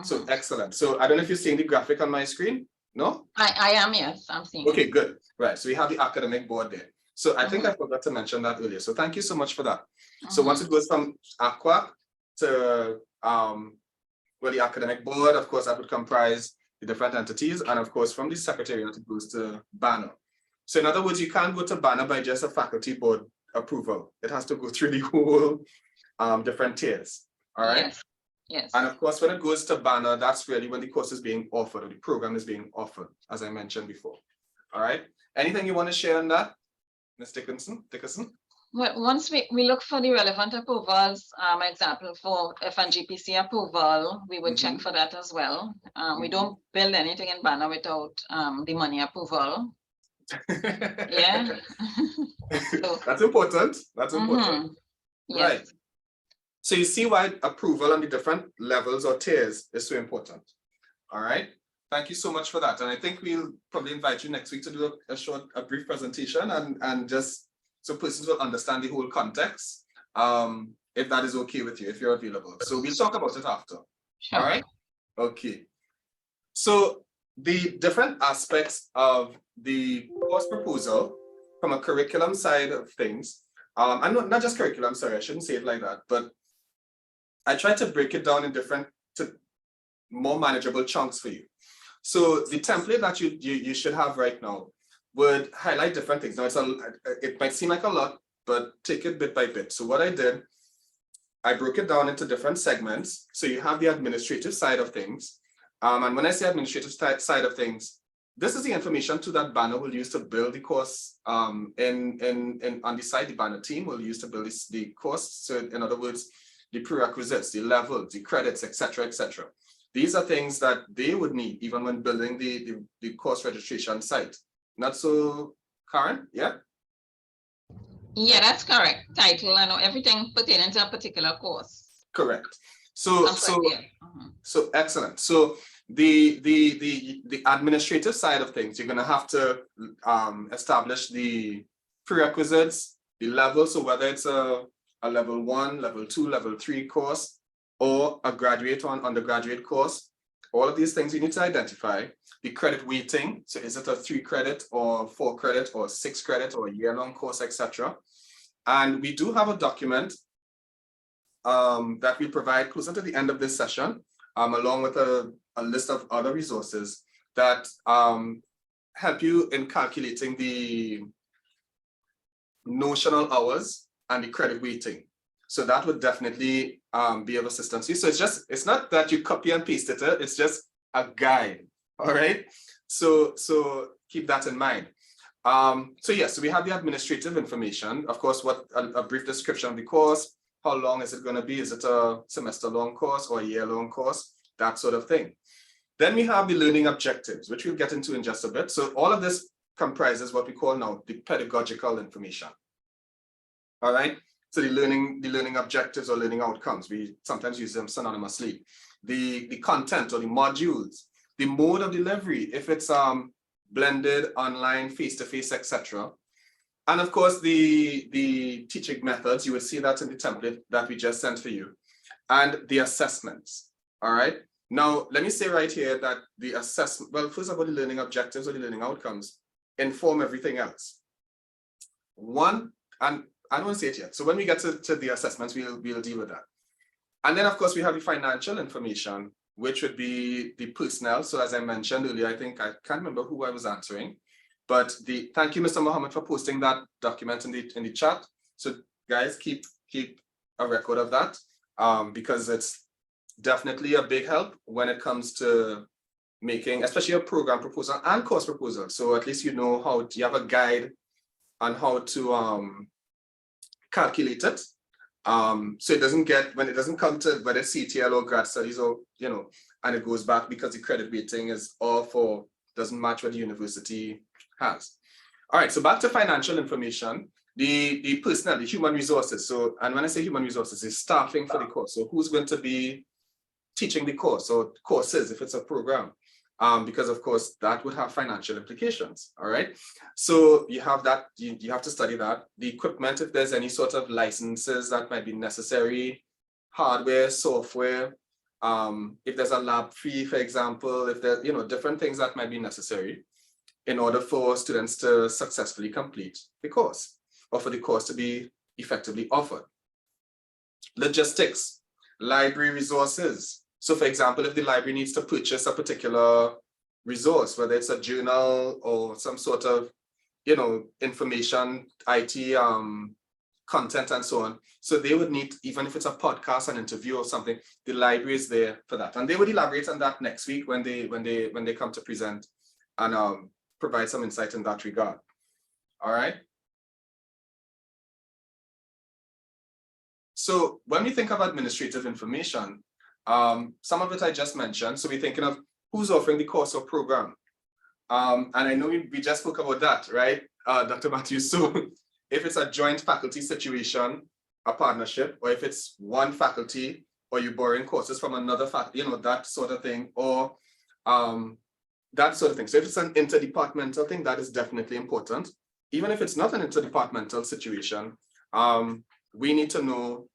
Speaker 1: So excellent. So I don't know if you're seeing the graphic on my screen. No?
Speaker 7: I am, yes, I'm seeing.
Speaker 1: Okay, good. Right. So we have the academic board there. So I think I forgot to mention that earlier. So thank you so much for that. So once it goes from ACWAC to the academic board, of course, that would comprise the different entities. And of course, from the secretariat, it goes to banner. So in other words, you can't go to banner by just a faculty board approval. It has to go through the whole different tiers. All right.
Speaker 7: Yes. Yes.
Speaker 1: And of course, when it goes to banner, that's really when the course is being offered or the program is being offered, as I mentioned before. All right. Anything you want to share on that, Ms. Dickinson?
Speaker 7: Well, once we look for the relevant approvals, example for FNGPC approval, we would check for that as well. We don't build anything in banner without the money approval. Yeah. So,
Speaker 1: that's important. That's important.
Speaker 7: Yes.
Speaker 1: Right. So you see why approval on the different levels or tiers is so important. All right. Thank you so much for that. And I think we'll probably invite you next week to do a brief presentation and just so persons will understand the whole context, if that is okay with you, if you're available. So we'll talk about it after.
Speaker 7: Sure.
Speaker 1: All right. Okay. So the different aspects of the course proposal from a curriculum side of things, and not just curriculum, sorry, I shouldn't say it like that, but I try to break it down in different, more manageable chunks for you. So the template that you should have right now would highlight different things. Now it might seem like a lot, but take it bit by bit. So what I did, I broke it down into different segments. So you have the administrative side of things. And when I say administrative side of things, this is the information to that banner will use to build the course. On the side, the banner team will use to build the course. So in other words, the prerequisites, the levels, the credits, etc., etc. These are things that they would need even when building the course registration site. Not so, Karen, yeah?
Speaker 7: Yeah, that's correct. Title and everything pertaining to a particular course.
Speaker 1: Correct. So excellent. So the administrative side of things, you're going to have to establish the prerequisites, the levels. So whether it's a level 1, level 2, level 3 course, or a graduate or an undergraduate course, all of these things you need to identify. The credit weighting. So is it a 3 credit or 4 credit or 6 credit or a year-long course, etc. And we do have a document that we provide closer to the end of this session, along with a list of other resources that help you in calculating the notional hours and the credit weighting. So that would definitely be of assistance to you. So it's not that you copy and paste it, it's just a guide, all right? So keep that in mind. So yes, so we have the administrative information. Of course, what a brief description of the course, how long is it going to be? Is it a semester-long course or a year-long course? That sort of thing. Then we have the learning objectives, which we'll get into in just a bit. So all of this comprises what we call now the pedagogical information. All right. So the learning objectives or learning outcomes, we sometimes use them synonymously. The content or the modules, the mode of delivery, if it's blended, online, face-to-face, etc. And of course, the teaching methods, you will see that in the template that we just sent for you. And the assessments, all right? Now, let me say right here that the assessment, well, first of all, the learning objectives or the learning outcomes inform everything else. One, and I don't want to say it yet. So when we get to the assessments, we'll deal with that. And then, of course, we have the financial information, which would be the personnel. So as I mentioned earlier, I think I can't remember who I was answering, but thank you, Mr. Mohammed, for posting that document in the chat. So guys, keep a record of that because it's definitely a big help when it comes to making, especially a program proposal and course proposal. So at least you know how you have a guide on how to calculate it. So it doesn't get, when it doesn't come to whether CTL or grad studies or, and it goes back because the credit weighting is all for, doesn't match what the university has. All right, so back to financial information, the personnel, the human resources. So, and when I say human resources, it's staffing for the course. So who's going to be teaching the course or courses if it's a program? Because of course that would have financial implications, all right? So you have that, you have to study that. The equipment, if there's any sort of licenses that might be necessary, hardware, software, if there's a lab fee, for example, if there's, different things that might be necessary in order for students to successfully complete the course or for the course to be effectively offered. Logistics, library resources. So for example, if the library needs to purchase a particular resource, whether it's a journal or some sort of, information, IT content and so on. So they would need, even if it's a podcast, an interview or something, the library is there for that. And they would elaborate on that next week when they come to present and provide some insight in that regard. All right. So when we think of administrative information, some of it I just mentioned. So we're thinking of who's offering the course or program. And I know we just spoke about that, right, Dr. Matthews? So if it's a joint faculty situation, a partnership, or if it's one faculty, or you're borrowing courses from another faculty, that sort of thing, or that sort of thing. So if it's an interdepartmental thing, that is definitely important. Even if it's not an interdepartmental situation, we need to know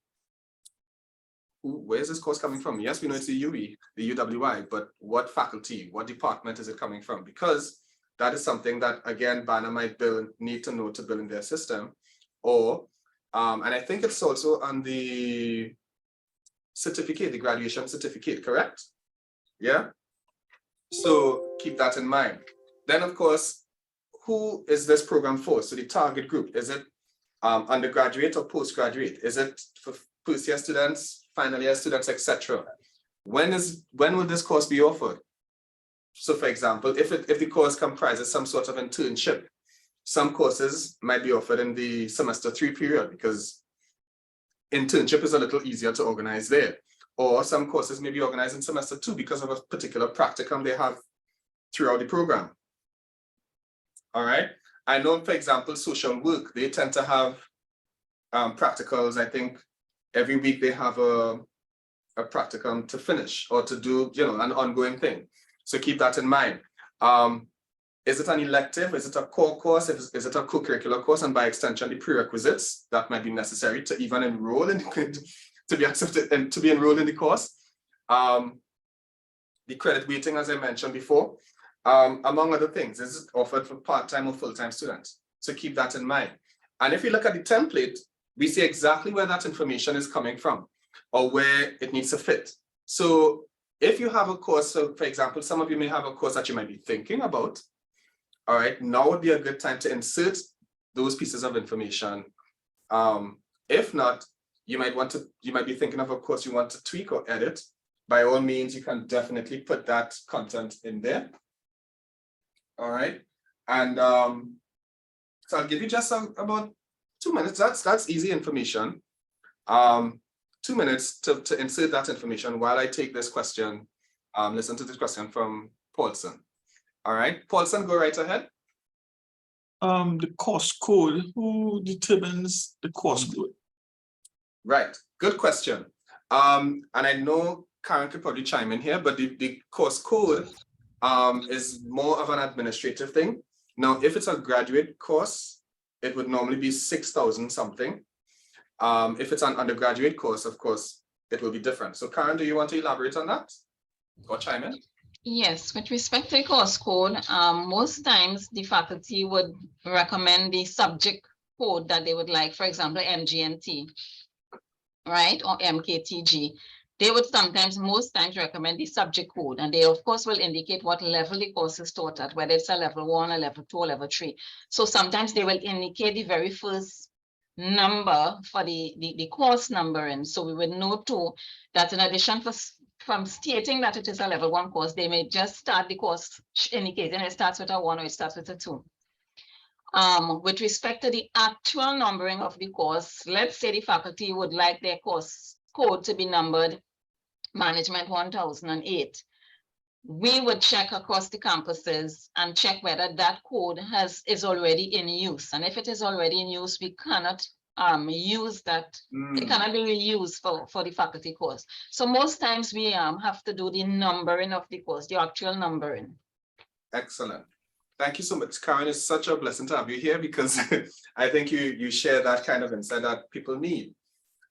Speaker 1: where is this course coming from? Yes, we know it's the UWI, but what faculty, what department is it coming from? Because that is something that, again, Banner might need to know to build in their system. Or, and I think it's also on the certificate, the graduation certificate, correct? Yeah? So keep that in mind. Then, of course, who is this program for? So the target group, is it undergraduate or postgraduate? Is it for first year students, final year students, etc.? When will this course be offered? So for example, if the course comprises some sort of internship, some courses might be offered in the semester 3 period because internship is a little easier to organize there. Or some courses may be organized in semester 2 because of a particular practicum they have throughout the program. All right. I know, for example, social work, they tend to have practicals. I think every week they have a practicum to finish or to do, you know, an ongoing thing. So keep that in mind. Is it an elective? Is it a core course? Is it a co-curricular course? And by extension, the prerequisites that might be necessary to even enroll in to be accepted and to be enrolled in the course. The credit weighting, as I mentioned before, among other things, is offered for part-time or full-time students. So keep that in mind. And if you look at the template, we see exactly where that information is coming from or where it needs to fit. So if you have a course, so for example, some of you may have a course that you might be thinking about. All right, now would be a good time to insert those pieces of information. If not, you might be thinking of a course you want to tweak or edit. By all means, you can definitely put that content in there. All right, and so I'll give you just about 2 minutes. That's easy information. 2 minutes to insert that information while I take this question. Listen to this question from Paulson. All right, Paulson, go right ahead.
Speaker 6: The course code, who determines the course code?
Speaker 1: Right, good question. And I know Karen could probably chime in here, but the course code is more of an administrative thing. Now, if it's a graduate course, it would normally be 6,000 something. If it's an undergraduate course, of course, it will be different. So Karen, do you want to elaborate on that or chime in?
Speaker 7: Yes, with respect to the course code, most times the faculty would recommend the subject code that they would like, for example, MGMT, right, or MKTG. They would sometimes, most times, recommend the subject code, and they of course will indicate what level the course is taught at, whether it's a level 1, a level 2, or level 3. So sometimes they will indicate the very first number for the course number, and so we would know too that in addition from stating that it is a level 1 course, they may just start the course indicating it starts with a 1 or it starts with a 2. With respect to the actual numbering of the course, let's say the faculty would like their course code to be numbered Management 1008. We would check across the campuses and check whether that code is already in use. And if it is already in use, we cannot use that. It cannot be reused for the faculty course. So most times we have to do the numbering of the course, the actual numbering. Excellent.
Speaker 1: Thank you so much, Karen. It's such a blessing to have you here because I think you share that kind of insight that people need.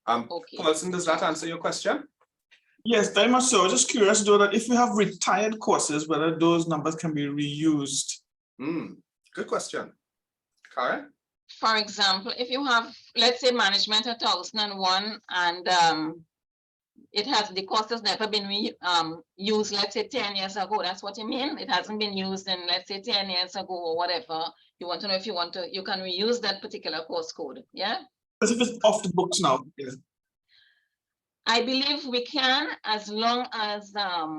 Speaker 7: Okay.
Speaker 1: Paulson, does that answer your question?
Speaker 6: Yes, very much so. Just curious though that if we have retired courses, whether those numbers can be reused.
Speaker 1: Good question. Karen?
Speaker 7: For example, if you have, let's say, Management 1001 and the course has never been used, let's say 10 years ago, that's what you mean? It hasn't been used in, let's say, 10 years ago or whatever. You want to know if you can reuse that particular course code, yeah?
Speaker 6: As if it's off the books now. Yeah.
Speaker 7: I believe we can, as long as,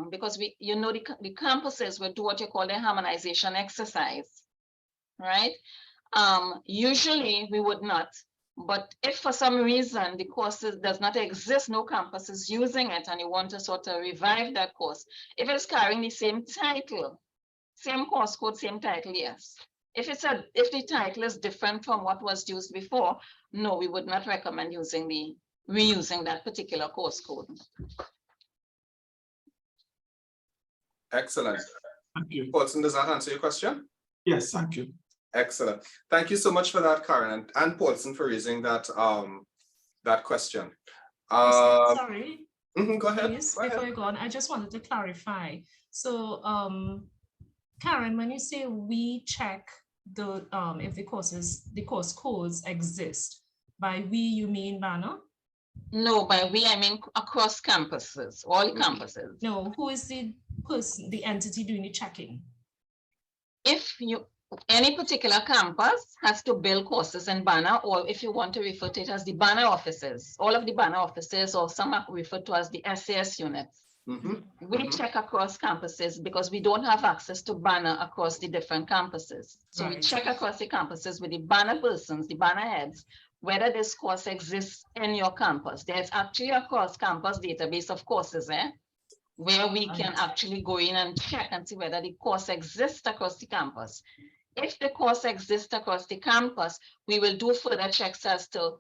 Speaker 7: because the campuses will do what you call the harmonization exercise, right? Usually we would not, but if for some reason the course does not exist, no campus is using it, and you want to sort of revive that course, if it's carrying the same title, same course code, same title, yes. If the title is different from what was used before, no, we would not recommend reusing that particular course code.
Speaker 1: Excellent.
Speaker 6: Thank you.
Speaker 1: Paulson, does that answer your question?
Speaker 6: Yes, thank you.
Speaker 1: Excellent. Thank you so much for that, Karen, and Paulson for raising that that question.
Speaker 8: Sorry.
Speaker 1: Go ahead.
Speaker 8: Please, before you go on, I just wanted to clarify. So, Karen, when you say we check the if the course codes exist, by we you mean Banner?
Speaker 7: No, by we I mean across campuses, all campuses.
Speaker 8: No, who is the person, the entity doing the checking?
Speaker 7: If any particular campus has to build courses in Banner, or if you want to refer to it as the Banner offices, all of the Banner offices, or some are referred to as the SAS units. We check across campuses because we don't have access to Banner across the different campuses. So we check across the campuses with the Banner persons, the Banner heads. whether this course exists in your campus. There's actually a cross-campus database of courses, where we can actually go in and check and see whether the course exists across the campus. If the course exists across the campus, we will do further checks as to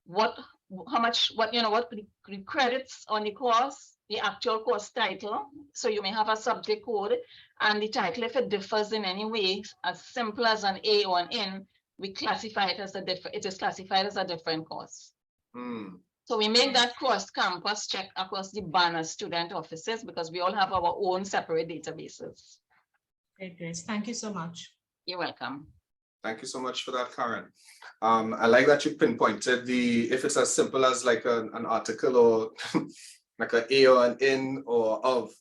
Speaker 7: what the credits on the course, the actual course title. So you may have a subject code and the title, if it differs in any way, as simple as an A or an N, we classify it as it is classified as a different course. So we make that cross-campus check across the banner student offices because we all have our own separate databases.
Speaker 8: Okay, Grace, thank you so much.
Speaker 7: You're welcome.
Speaker 1: Thank you so much for that, Karen. I like that you pinpointed if it's as simple as like an article or like an A or an in or of,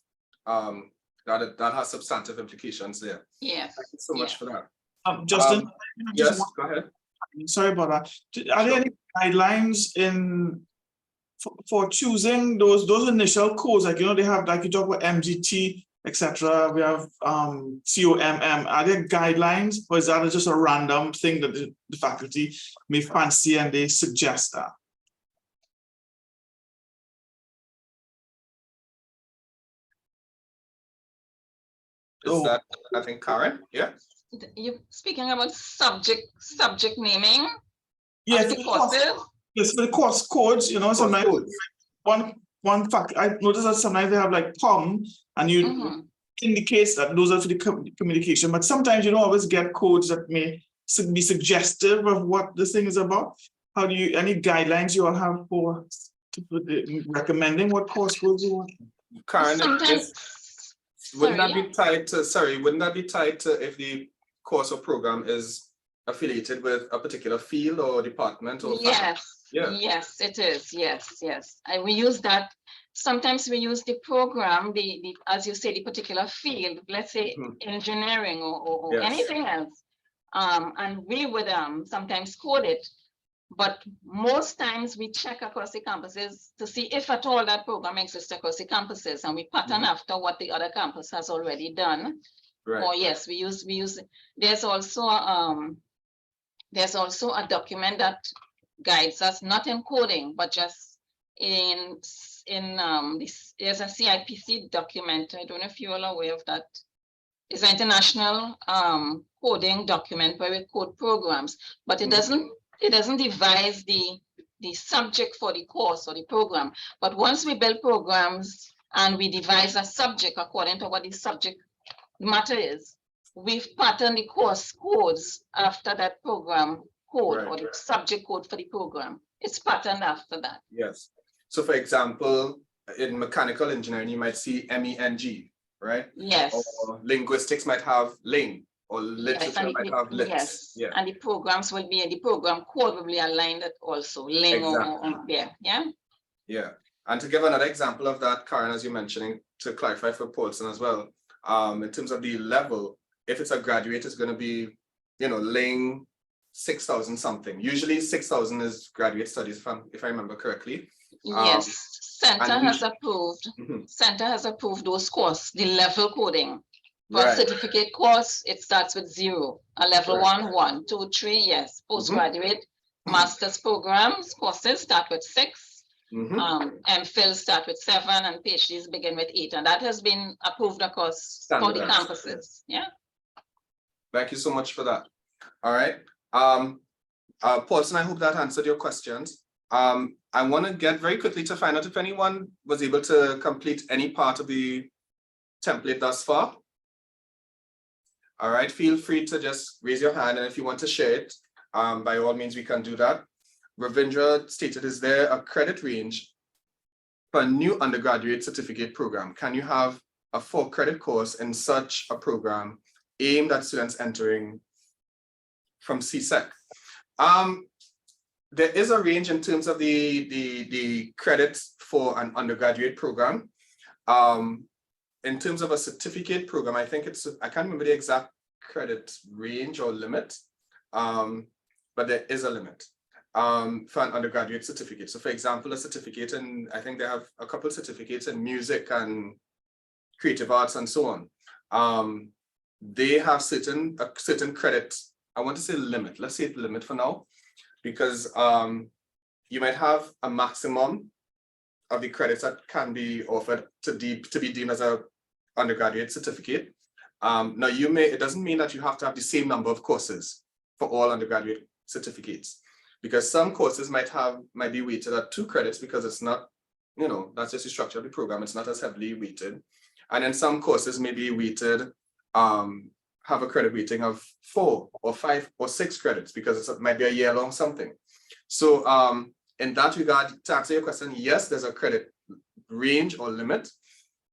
Speaker 1: that has substantive implications there.
Speaker 7: Yes.
Speaker 1: Thank you so much for that.
Speaker 6: Justin.
Speaker 1: Yes, go ahead.
Speaker 6: Sorry about that. Are there any guidelines for choosing those initial codes? Like, they have, like you talk about MGT, etc. We have COMM. Are there guidelines, or is that just a random thing that the faculty may fancy and they suggest that?
Speaker 1: Is that, I think, Karen? Yeah.
Speaker 7: You're speaking about subject naming?
Speaker 6: Yeah,
Speaker 7: of the courses?
Speaker 6: Yes, for the course codes, sometimes one fact I noticed that sometimes they have like POM and you indicates that those are for the communication, but sometimes you don't always get codes that may be suggestive of what this thing is about. How do you, any guidelines you all have for recommending what course codes you want?
Speaker 1: Karen, wouldn't that be tied to if the course or program is affiliated with a particular field or department or
Speaker 7: yes,
Speaker 1: yeah.
Speaker 7: Yes, it is. Yes. We use that. Sometimes we use the program, the as you say, the particular field, let's say engineering or
Speaker 1: yes.
Speaker 7: anything else. And we would sometimes code it. But most times we check across the campuses to see if at all that program exists across the campuses, and we pattern after what the other campus has already done.
Speaker 1: Right.
Speaker 7: Or yes, we use. There's also a document that guides us, not in coding, but just there's a CIPC document. I don't know if you're all aware of that. It's an international coding document where we code programs, but it doesn't devise the subject for the course or the program. But once we build programs and we devise a subject according to what the subject matter is, we've patterned the course codes after that program code or the subject code for the program. It's patterned after that.
Speaker 1: Yes. So for example, in mechanical engineering, you might see MENG, right?
Speaker 7: Yes.
Speaker 1: Or linguistics might have LING, or literature might have lit.
Speaker 7: Yes.
Speaker 1: Yeah.
Speaker 7: And the programs will be, the program code will be aligned at also LING or yeah.
Speaker 1: Yeah. And to give another example of that, Karen, as you're mentioning, to clarify for Paulson as well, in terms of the level, if it's a graduate, it's going to be, LING 6,000 something. Usually 6,000 is graduate studies, if I remember correctly.
Speaker 7: Yes, Center has approved. Center has approved those courses, the level coding. For a certificate course, it starts with 0. A level 1, 1, 2, 3, yes. Postgraduate master's programs courses start with 6. MPhil start with 7, and PhDs begin with 8. And that has been approved across all the campuses. Yeah.
Speaker 1: Thank you so much for that. All right. Paulson, I hope that answered your questions. I want to get very quickly to find out if anyone was able to complete any part of the template thus far. All right, feel free to just raise your hand, and if you want to share it, by all means, we can do that. Ravindra stated, is there a credit range for a new undergraduate certificate program? Can you have a 4-credit course in such a program aimed at students entering from CSEC? There is a range in terms of the credits for an undergraduate program. In terms of a certificate program, I think I can't remember the exact credit range or limit, but there is a limit for an undergraduate certificate. So for example, a certificate in, I think they have a couple certificates in music and creative arts and so on. They have certain credit, I want to say limit, let's say limit for now. because you might have a maximum of the credits that can be offered to be deemed as a undergraduate certificate. Now it doesn't mean that you have to have the same number of courses for all undergraduate certificates, because some courses might be weighted at 2 credits because it's not, that's just the structure of the program. It's not as heavily weighted. And then some courses may be weighted, have a credit weighting of 4 or 5 or 6 credits because it might be a year-long something. So in that regard, to answer your question, yes, there's a credit range or limit.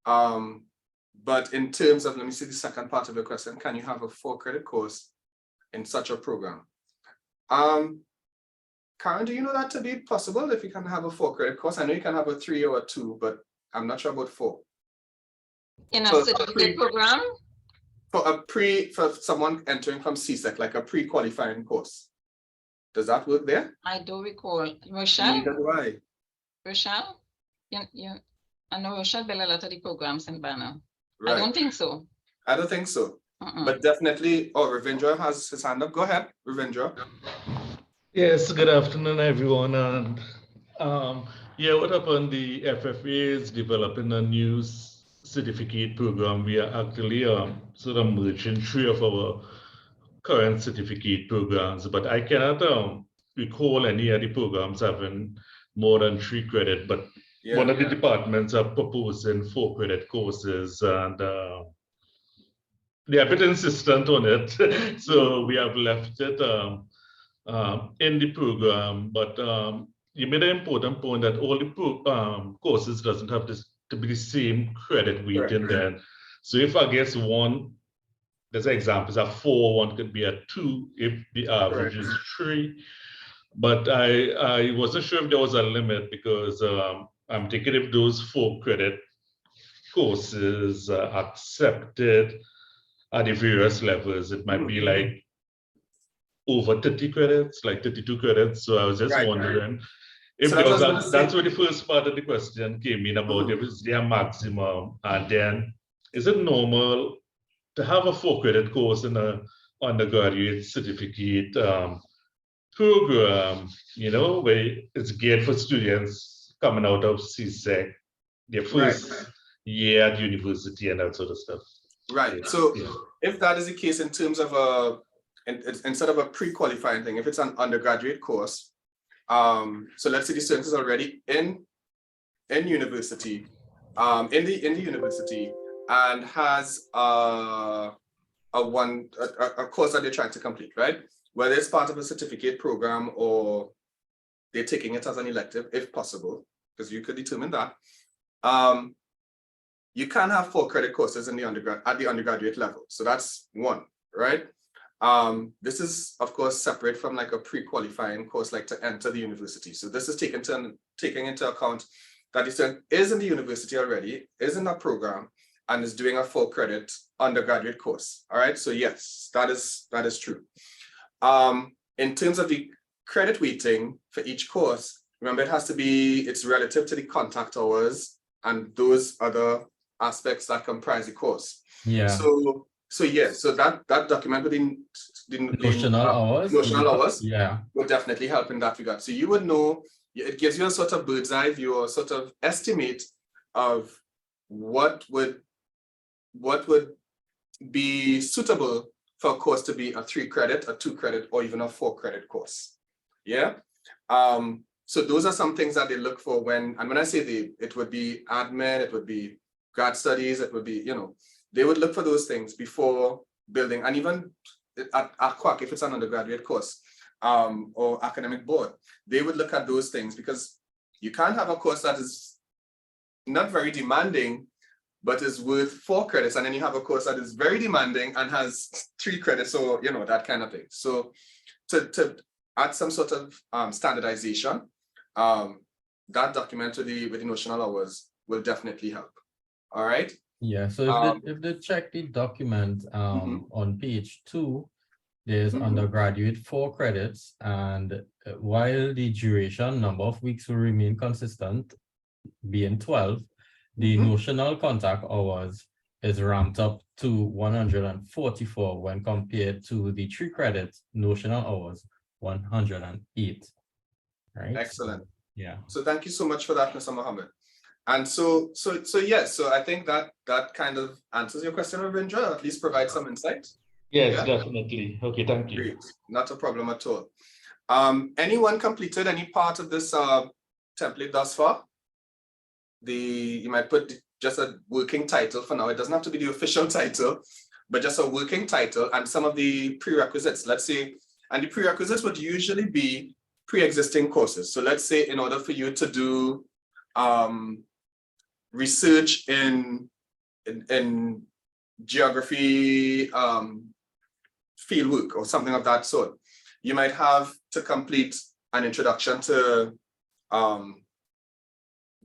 Speaker 1: But in terms of, let me see the second part of the question, can you have a 4-credit course in such a program? Karen, do you know that to be possible if you can have a 4-credit course? I know you can have a 3 or a 2, but I'm not sure about 4.
Speaker 7: In a certificate program?
Speaker 1: For someone entering from CSEC, like a pre-qualifying course. Does that work there?
Speaker 7: I do recall. Rochelle?
Speaker 1: Why?
Speaker 7: Rochelle? I know Rochelle built a lot of the programs in Banner.
Speaker 1: Right.
Speaker 7: I don't think so.
Speaker 1: I don't think so. But definitely, Ravindra has his hand up. Go ahead, Ravindra.
Speaker 9: Yes, good afternoon, everyone. And yeah, what happened? The FFA is developing a new certificate program. We are actually sort of merging 3 of our current certificate programs, but I cannot recall any of the programs having more than 3 credit, but one of the departments are proposing 4-credit courses, and they are a bit insistent on it. So we have left it in the program, but you made an important point that all the courses doesn't have to be the same credit weighting then. So if I guess one, there's examples of 4, one could be a 2 if the average is 3. But I wasn't sure if there was a limit, because I'm thinking if those 4-credit courses are accepted at the various levels, it might be like over 30 credits, like 32 credits. So I was just wondering if
Speaker 1: so
Speaker 9: there was that's where the first part of the question came in about if it's their maximum, and then is it normal to have a 4-credit course in a undergraduate certificate program, where it's geared for students coming out of CSEC, their first year at university and that sort of stuff.
Speaker 1: Right. So if that is the case in terms of instead of a pre-qualifying thing, if it's an undergraduate course, so let's say the student is already in university, in the university, and has a course that they're trying to complete, right? Whether it's part of a certificate program or they're taking it as an elective, if possible, because you could determine that. You can have 4-credit courses in the undergraduate level. So that's 1, right? This is, of course, separate from like a pre-qualifying course, like to enter the university. So this is taking into account that the student is in the university already, is in that program, and is doing a 4-credit undergraduate course. All right. So yes, that is true. In terms of the credit weighting for each course, remember it's relative to the contact hours and those other aspects that comprise the course.
Speaker 2: Yeah.
Speaker 1: So that document within the
Speaker 2: notional hours.
Speaker 1: Will definitely help in that regard. So you would know, it gives you a sort of bird's eye view or sort of estimate of what would be suitable for a course to be a 3-credit, a 2-credit, or even a 4-credit course. Yeah. So those are some things that they look for when I say it would be admin, it would be grad studies, it would be, they would look for those things before building, and even at QUAC, if it's an undergraduate course or academic board, they would look at those things, because you can't have a course that is not very demanding, but is worth 4 credits, and then you have a course that is very demanding and has 3 credits, or that kind of thing. So to add some sort of standardization, that document with the notional hours will definitely help. All right.
Speaker 2: Yeah. So if they check the document on page 2, there's undergraduate 4 credits, and while the duration number of weeks will remain consistent, being 12, the notional contact hours is ramped up to 144 when compared to the 3 credit notional hours 108. Right?
Speaker 1: Excellent.
Speaker 2: Yeah.
Speaker 1: So thank you so much for that, Mr. Mohammed. And so yes, so I think that kind of answers your question, Ravindra, at least provide some insight.
Speaker 9: Yes,
Speaker 1: Yeah?
Speaker 9: definitely. Okay, thank you.
Speaker 1: Great, not a problem at all. Anyone completed any part of this template thus far? You might put just a working title for now. It doesn't have to be the official title, but just a working title and some of the prerequisites, let's say, and the prerequisites would usually be pre-existing courses. So let's say in order for you to do research in geography fieldwork or something of that sort, you might have to complete an introduction to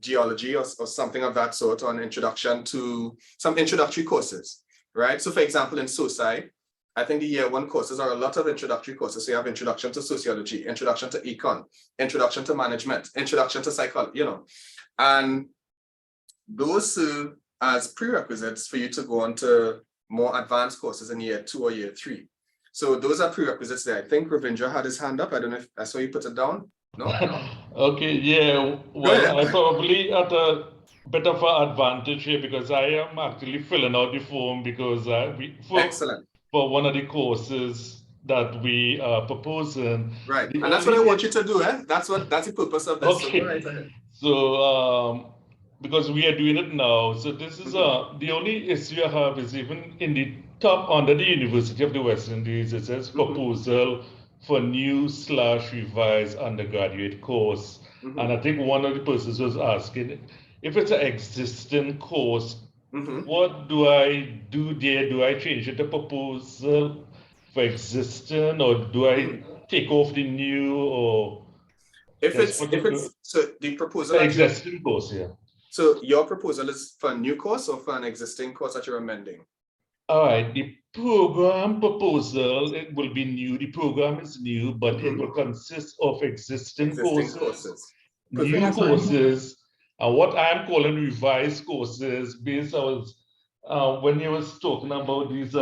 Speaker 1: geology or something of that sort, or an introduction to some introductory courses, right? So for example, in SOCI, I think the year one courses are a lot of introductory courses. So you have introduction to sociology, introduction to econ, introduction to management, introduction to psychology, you know, and those serve as prerequisites for you to go on to more advanced courses in year 2 or year 3. So those are prerequisites there. I think Ravindra had his hand up. I don't know if I saw you put it down. No?
Speaker 9: Okay, yeah. Well, I probably at a bit of an advantage here because I am actually filling out the form because
Speaker 1: Excellent.
Speaker 9: For one of the courses that we are proposing.
Speaker 1: Right, and that's what I want you to do, eh? That's the purpose of this.
Speaker 9: Okay.
Speaker 1: So go right ahead.
Speaker 9: So because we are doing it now, so this is the only issue I have is even in the top under the University of the West Indies, it says proposal for new/revised undergraduate course. And I think one of the persons was asking if it's an existing course, what do I do there? Do I change it to proposal for existing, or do I take off the new, or
Speaker 1: if it's so the proposal
Speaker 9: existing course, yeah.
Speaker 1: So your proposal is for a new course or for an existing course that you're amending?
Speaker 9: All right, the program proposal, it will be new. The program is new, but it will consist of existing courses. New courses, and what I'm calling revised courses, based on when you was talking about these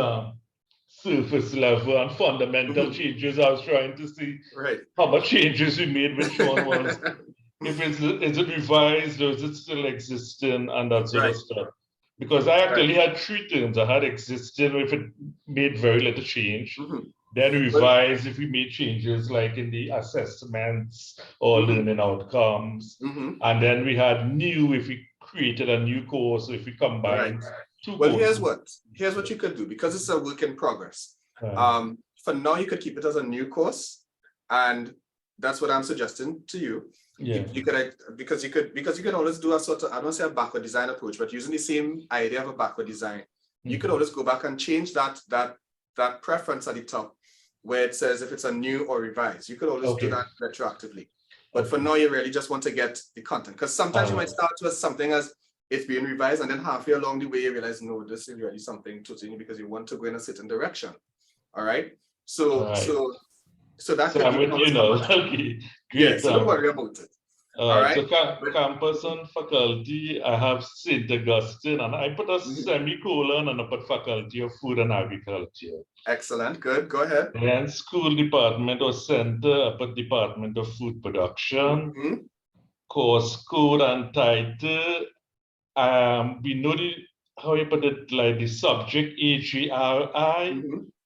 Speaker 9: surface level and fundamental changes, I was trying to see how much changes we made, which one was, if is it revised or is it still existing and that sort of stuff. Because I actually had 3 terms. I had existing if it made very little change. Then revise if we made changes like in the assessments or learning outcomes. And then we had new if we created a new course, if we combined 2
Speaker 1: well,
Speaker 9: courses.
Speaker 1: here's what you could do, because it's a work in progress. For now, you could keep it as a new course, and that's what I'm suggesting to you.
Speaker 9: Yeah.
Speaker 1: You could because you can always do a sort of, I don't say a backward design approach, but using the same idea of a backward design, you could always go back and change that preference at the top where it says if it's a new or revised. You could always do that retroactively. But for now, you really just want to get the content, because sometimes you might start with something as it's being revised, and then halfway along the way you realize, no, this is really something totally, because you want to go in a certain direction. All right. So that could
Speaker 9: I'm with you now. Okay. Great.
Speaker 1: So don't worry about it. All right.
Speaker 9: So campus and faculty, I have St. Augustine, and I put a semicolon and I put faculty of food and agriculture.
Speaker 1: Excellent. Good. Go ahead.
Speaker 9: And school department or center, I put department of food production. Course code and title. We know how you put it, like the subject AGRI,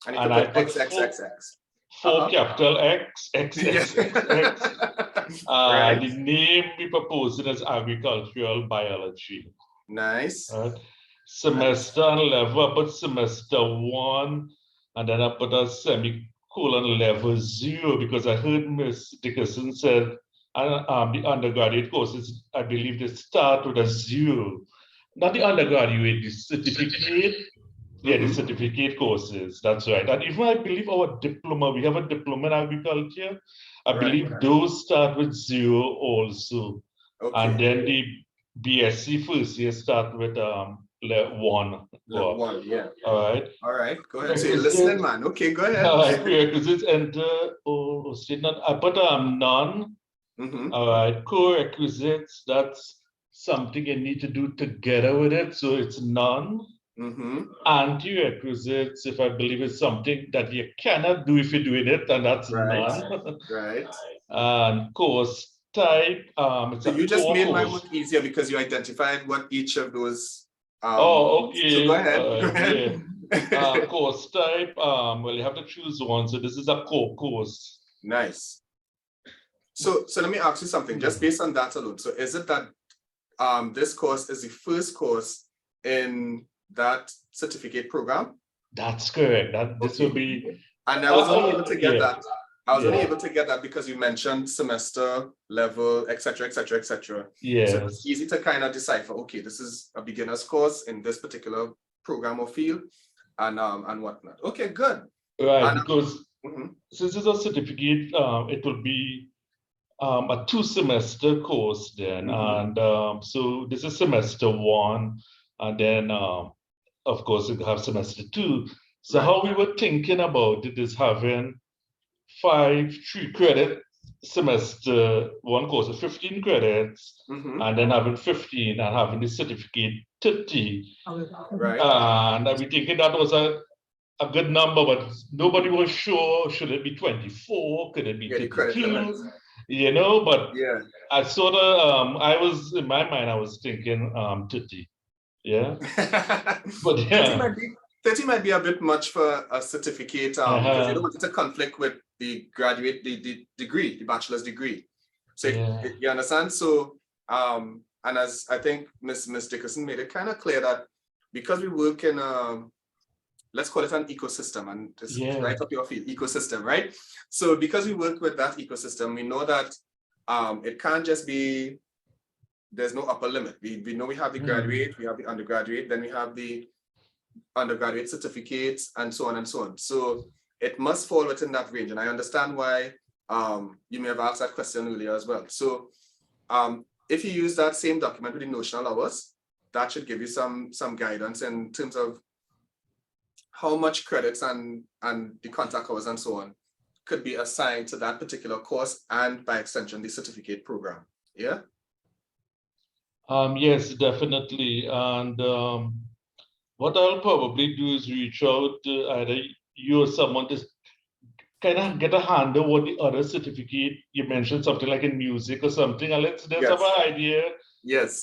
Speaker 9: and I put
Speaker 1: XXXX.
Speaker 9: 4 capital X, XXX. The name we proposed is agricultural biology.
Speaker 1: Nice.
Speaker 9: Semester and level, I put semester 1, and then I put a semicolon level 0, because I heard Ms. Dickerson said the undergraduate courses, I believe they start with a 0. Not the undergraduate, the certificate. Yeah, the certificate courses, that's right. And even I believe our diploma, we have a diploma in agriculture. I believe those start with 0 also. And then the BSc first year start with 1.
Speaker 1: Level 1, yeah.
Speaker 9: All right.
Speaker 1: All right, go ahead. So you're listening, man. Okay, go ahead.
Speaker 9: All right, prerequisites enter or statement. I put none. All right, co-requisites, that's something you need to do together with it. So it's none. Anti-requisites, if I believe, is something that you cannot do if you're doing it, and that's none.
Speaker 1: Right.
Speaker 9: And course type, it's
Speaker 1: So
Speaker 9: a
Speaker 1: you just
Speaker 9: core
Speaker 1: made my
Speaker 9: course.
Speaker 1: work easier because you identified what each of those.
Speaker 9: Oh, okay.
Speaker 1: So go ahead. Go
Speaker 9: Yeah.
Speaker 1: ahead.
Speaker 9: Course type, well, you have to choose one. So this is a core course.
Speaker 1: Nice. So let me ask you something, just based on that alone. So is it that this course is the first course in that certificate program?
Speaker 9: That's correct. That this will be.
Speaker 1: And I was only able to get
Speaker 9: yeah.
Speaker 1: that. I was only able to get that because you mentioned semester level, etc., etc., etc.
Speaker 9: Yes.
Speaker 1: So it's easy to kind of decipher. Okay, this is a beginner's course in this particular program or field, and whatnot. Okay, good.
Speaker 9: Right,
Speaker 1: And,
Speaker 9: because since it's a certificate, it will be a 2-semester course then, and so this is semester 1, and then of course you have semester 2. So how we were thinking about it is having 5 3-credit semester 1 course of 15 credits, and then having 15 and having the certificate 30.
Speaker 1: Right.
Speaker 9: And we thinking that was a good number, but nobody was sure. Should it be 24? Could it be 32? You know, but
Speaker 1: yeah,
Speaker 9: I sort of I was in my mind, I was thinking 30. Yeah. But yeah.
Speaker 1: 30 might be a bit much for a certificate because you don't want it to conflict with the graduate, the degree, the bachelor's degree. So you understand? So and as I think Miss Dickerson made it kind of clear that because we work in let's call it an ecosystem, and it's right up your field, ecosystem, right? So because we work with that ecosystem, we know that it can't just be, there's no upper limit. We know we have the graduate, we have the undergraduate, then we have the undergraduate certificates, and so on and so on. So it must fall within that range. And I understand why you may have asked that question earlier as well. So if you use that same document with the notional hours, that should give you some guidance in terms of how much credits and the contact hours and so on could be assigned to that particular course, and by extension, the certificate program. Yeah?
Speaker 9: Yes, definitely. And what I'll probably do is reach out to either you or someone to kind of get a handle what the other certificate, you mentioned something like in music or something, and let's have an idea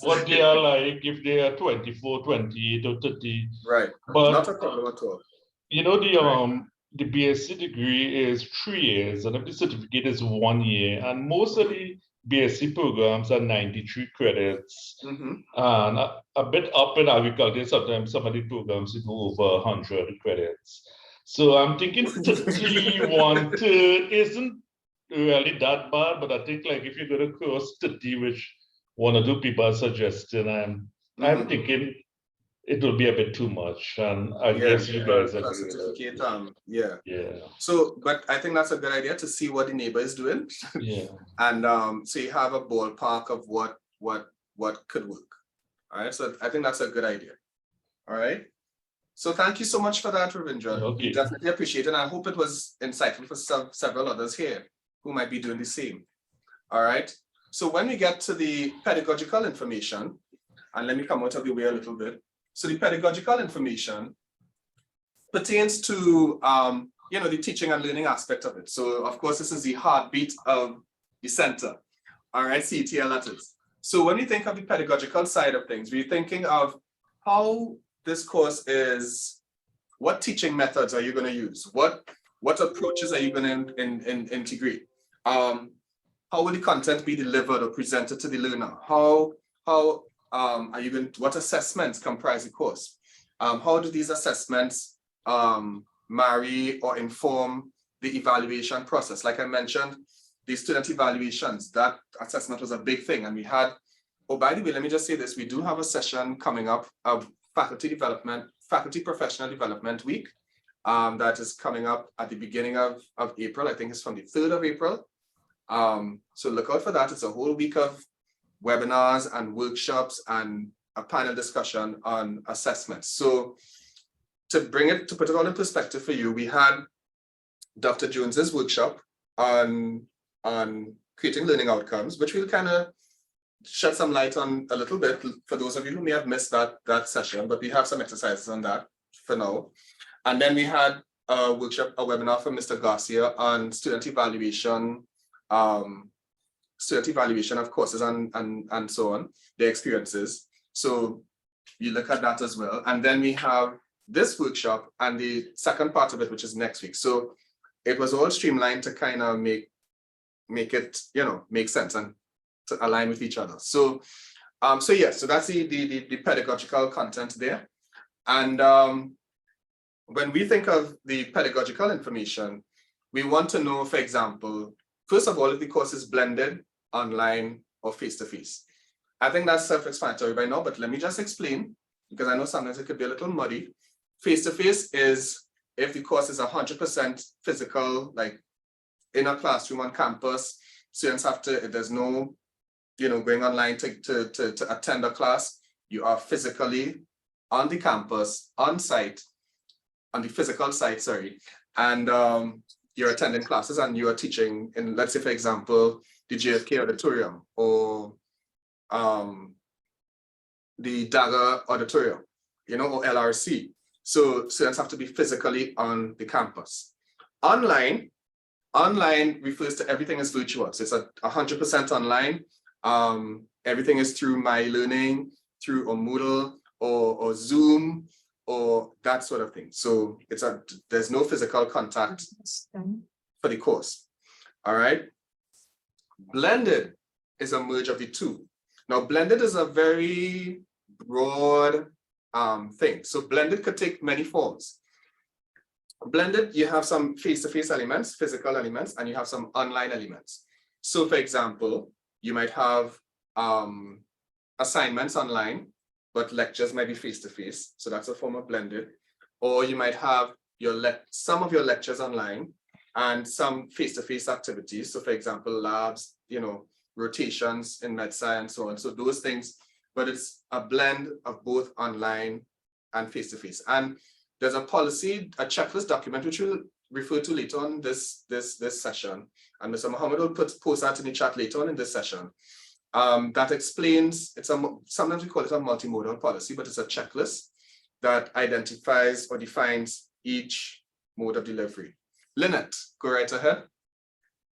Speaker 9: what they are like, if they are 24, 28, or 30.
Speaker 1: Right,
Speaker 9: but
Speaker 1: not a problem at all.
Speaker 9: You know, the BSc degree is 3 years, and if the certificate is 1 year, and most of the BSc programs are 93 credits, and a bit up in agriculture, sometimes some of the programs go over 100 credits. So I'm thinking 31 isn't really that bad, but I think like if you're going to cross 30, which one or two people are suggesting, I'm thinking it will be a bit too much, and I guess you guys are
Speaker 1: certificate. So, but I think that's a good idea to see what the neighbor is doing. And so you have a ballpark of what could work. All right. So I think that's a good idea. All right. So thank you so much for that, Ravindra. We definitely appreciate it. And I hope it was insightful for several others here who might be doing the same. All right. So when we get to the pedagogical information, and let me come out of the way a little bit. So the pedagogical information pertains to, the teaching and learning aspect of it. So of course, this is the heartbeat of the center, all right, CETL that is. So when we think of the pedagogical side of things, we're thinking of how this course is, what teaching methods are you going to use? What approaches are you going to integrate? How will the content be delivered or presented to the learner? How are you going to, what assessments comprise the course? How do these assessments marry or inform the evaluation process? Like I mentioned, the student evaluations, that assessment was a big thing. And we had, oh, by the way, let me just say this, we do have a session coming up of faculty professional development week that is coming up at the beginning of April. I think it's from the 3rd of April. So look out for that. It's a whole week of webinars and workshops and a panel discussion on assessments. So to put it all in perspective for you, we had Dr. Jones's workshop on creating learning outcomes, which we'll kind of shed some light on a little bit for those of you who may have missed that session, but we have some exercises on that for now. And then we had a workshop, a webinar from Mr. Garcia on student evaluation of courses and so on, their experiences. So you look at that as well. And then we have this workshop and the second part of it, which is next week. So it was all streamlined to kind of make it, make sense and to align with each other. So so that's the pedagogical content there. And when we think of the pedagogical information, we want to know, for example, first of all, if the course is blended, online, or face-to-face. I think that's self-explanatory by now, but let me just explain, because I know sometimes it could be a little muddy. Face-to-face is if the course is 100% physical, like in a classroom on campus, students have to, there's no, going online to attend a class. You are physically on the campus, on site, on the physical site, sorry, and you're attending classes and you are teaching in, let's say, for example, the JFK auditorium or the Dagger auditorium, or LRC. So students have to be physically on the campus. Online refers to everything is virtual. So it's 100% online. Everything is through My Learning, through a Moodle or Zoom or that sort of thing. So there's no physical contact for the course. All right. Blended is a merge of the two. Now, blended is a very broad thing. So blended could take many forms. Blended, you have some face-to-face elements, physical elements, and you have some online elements. So for example, you might have assignments online, but lectures might be face-to-face. So that's a form of blended. Or you might have some of your lectures online and some face-to-face activities. So for example, labs, rotations in medicine and so on. So those things, but it's a blend of both online and face-to-face. And there's a policy, a checklist document, which we'll refer to later on this session. And Mr. Muhammad will post that in the chat later on in this session. That explains, sometimes we call it a multimodal policy, but it's a checklist that identifies or defines each mode of delivery. Lynette, go right ahead.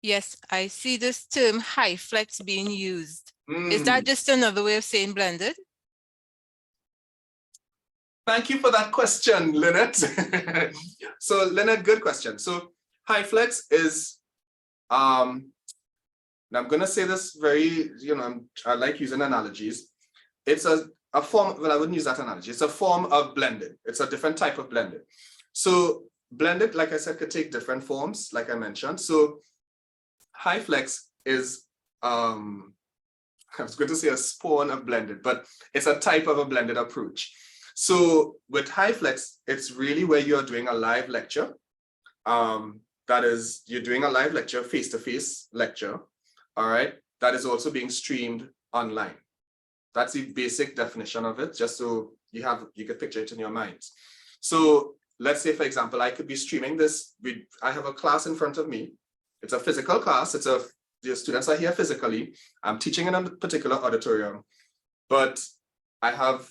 Speaker 10: Yes, I see this term high flex being used. Is that just another way of saying blended?
Speaker 1: Thank you for that question, Lynette. So Lynette, good question. So high flex is, and I'm gonna say this very, I like using analogies. It's a form, well, I wouldn't use that analogy. It's a form of blended. It's a different type of blended. So blended, like I said, could take different forms, like I mentioned. So high flex is, I was going to say a spawn of blended, but it's a type of a blended approach. So with high flex, it's really where you're doing a live lecture. That is, you're doing a live lecture, face-to-face lecture, all right? That is also being streamed online. That's the basic definition of it, just so you could picture it in your minds. So let's say, for example, I could be streaming this. I have a class in front of me. It's a physical class. The students are here physically. I'm teaching in a particular auditorium, but I have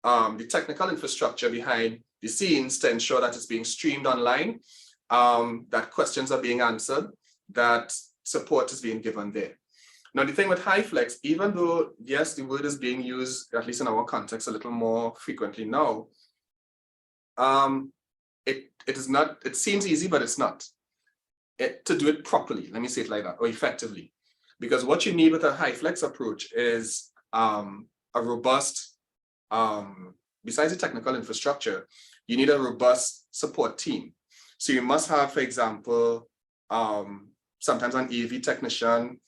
Speaker 1: the technical infrastructure behind the scenes to ensure that it's being streamed online, that questions are being answered, that support is being given there. Now, the thing with high flex, even though, yes, the word is being used, at least in our context, a little more frequently now, it is not, it seems easy, but it's not. To do it properly, let me say it like that, or effectively. Because what you need with a high flex approach is a robust, besides the technical infrastructure, you need a robust support team. So you must have, for example, sometimes an AV technician,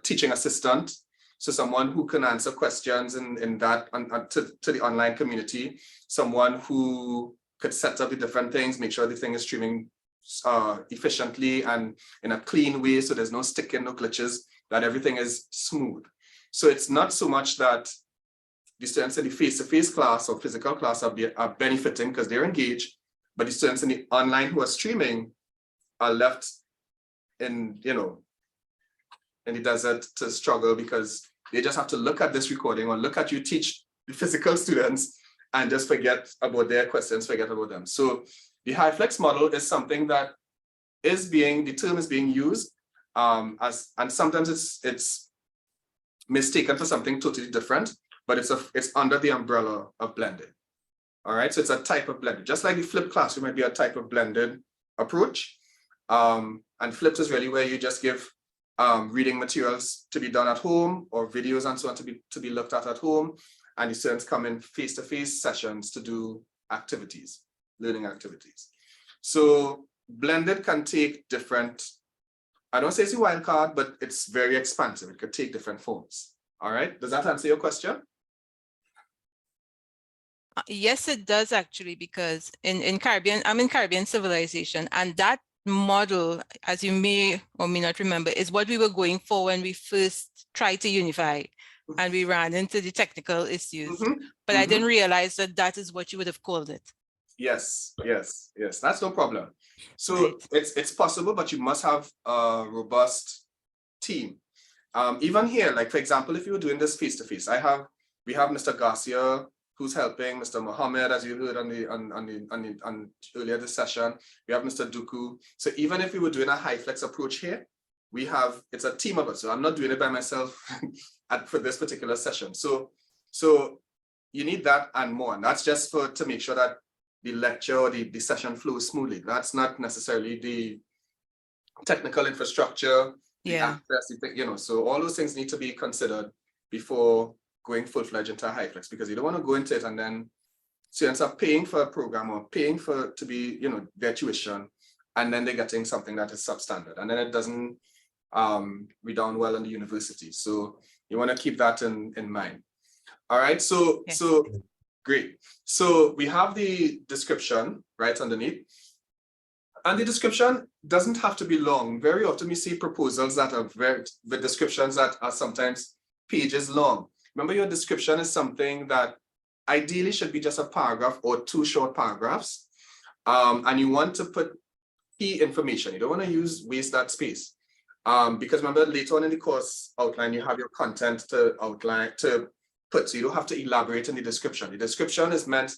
Speaker 1: teaching assistant, so someone who can answer questions in that to the online community, someone who could set up the different things, make sure the thing is streaming efficiently and in a clean way, so there's no sticking, no glitches, that everything is smooth. So it's not so much that the students in the face-to-face class or physical class are benefiting because they're engaged, but the students in the online who are streaming are left in, in the desert to struggle because they just have to look at this recording or look at you teach the physical students and just forget about their questions, forget about them. So the HiFlex model is something that the term is being used and sometimes it's mistaken for something totally different, but it's under the umbrella of blended. All right, so it's a type of blended, just like the flipped classroom might be a type of blended approach. And flipped is really where you just give reading materials to be done at home or videos and so on to be looked at home. And the students come in face-to-face sessions to do activities, learning activities. So blended can take different, I don't say it's a wild card, but it's very expansive. It could take different forms. All right, does that answer your question?
Speaker 10: Yes, it does actually, because in Caribbean, I'm in Caribbean civilization, and that model, as you may or may not remember, is what we were going for when we first tried to unify and we ran into the technical issues. But I didn't realize that that is what you would have called it.
Speaker 1: Yes, yes, yes, that's no problem. So
Speaker 10: Right.
Speaker 1: it's possible, but you must have a robust team. Even here, like for example, if you were doing this face-to-face, we have Mr. Garcia who's helping, Mr. Mohammed, as you heard on earlier this session. We have Mr. Duku. So even if we were doing a HiFlex approach here, it's a team of us. So I'm not doing it by myself for this particular session. So you need that and more. And that's just to make sure that the lecture or the session flows smoothly. That's not necessarily the technical infrastructure, the access, so all those things need to be considered before going full-fledged into HiFlex, because you don't want to go into it and then students are paying for a program or paying to be, their tuition, and then they're getting something that is substandard, and then it doesn't redound well in the university. So you want to keep that in mind. All right, so great. So we have the description right underneath. And the description doesn't have to be long. Very often we see proposals that are with descriptions that are sometimes pages long. Remember, your description is something that ideally should be just a paragraph or 2 short paragraphs. And you want to put key information. You don't want to waste that space. Because remember, later on in the course outline, you have your content to put, so you don't have to elaborate in the description. The description is meant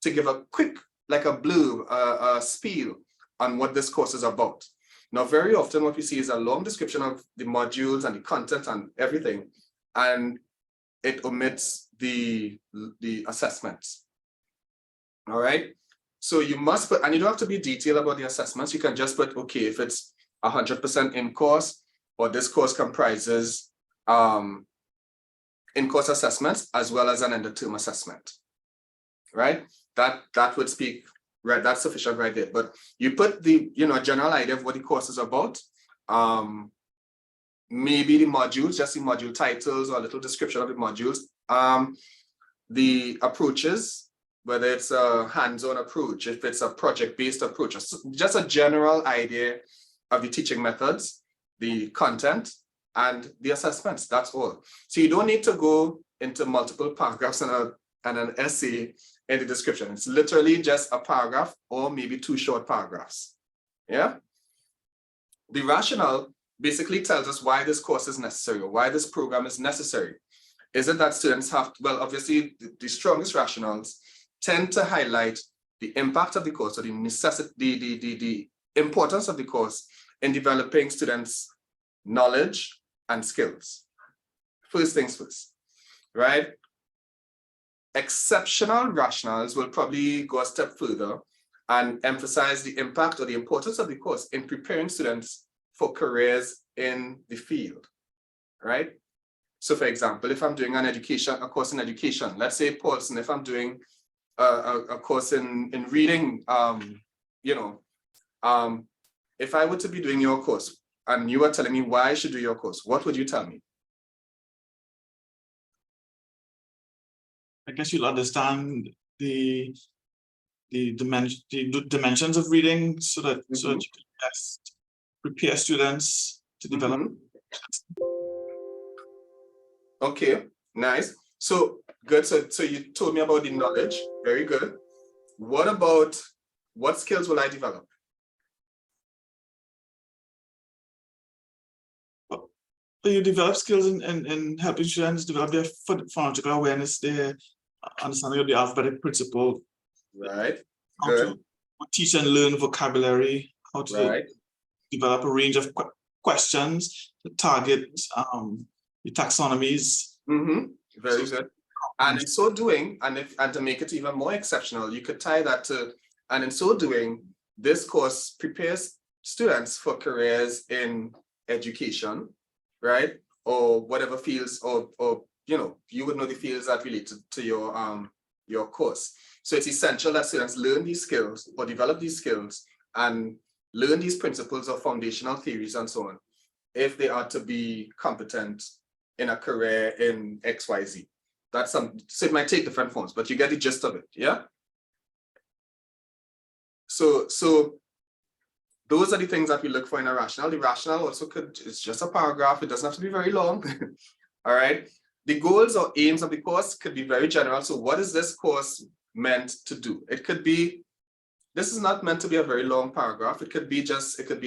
Speaker 1: to give a quick, like a blurb, a spiel on what this course is about. Now, very often what we see is a long description of the modules and the content and everything, and it omits the assessments. All right, so you must put, and you don't have to be detailed about the assessments. You can just put, okay, if it's 100% in course, or this course comprises in-course assessments as well as an end-of-term assessment, right? That would speak, right? That's sufficient right there. But you put the, general idea of what the course is about. Maybe the modules, just the module titles or a little description of the modules. The approaches, whether it's a hands-on approach, if it's a project-based approach, just a general idea of the teaching methods, the content, and the assessments. That's all. So you don't need to go into multiple paragraphs and an essay in the description. It's literally just a paragraph or maybe 2 short paragraphs. Yeah. The rationale basically tells us why this course is necessary or why this program is necessary. Is it that students have, well, obviously the strongest rationales tend to highlight the impact of the course or the necessity, the importance of the course in developing students' knowledge and skills. First things first, right? Exceptional rationales will probably go a step further and emphasize the impact or the importance of the course in preparing students for careers in the field, right? So for example, if I'm doing a course in education, let's say Paulson, if I'm doing a course in reading, if I were to be doing your course and you were telling me why I should do your course, what would you tell me?
Speaker 6: I guess you'll understand the dimensions of reading so that you can best prepare students to develop.
Speaker 1: Okay, nice. So good. So you told me about the knowledge. Very good. What about what skills will I develop?
Speaker 6: you develop skills in helping students develop their phonological awareness, their understanding of the alphabetic principle,
Speaker 1: Right.
Speaker 6: how
Speaker 1: Good.
Speaker 6: to teach and learn vocabulary, how to
Speaker 1: Right.
Speaker 6: develop a range of questions to target the taxonomies.
Speaker 1: Very good. And in so doing, and to make it even more exceptional, you could tie that to, and in so doing, this course prepares students for careers in education, right? Or whatever fields, or you would know the fields that relate to your course. So it's essential that students learn these skills or develop these skills and learn these principles of foundational theories and so on, if they are to be competent in a career in XYZ. That's so it might take different forms, but you get the gist of it, yeah? So those are the things that we look for in a rationale. The rationale also it's just a paragraph, it doesn't have to be very long. All right. The goals or aims of the course could be very general. So what is this course meant to do? It could be, this is not meant to be a very long paragraph. It could be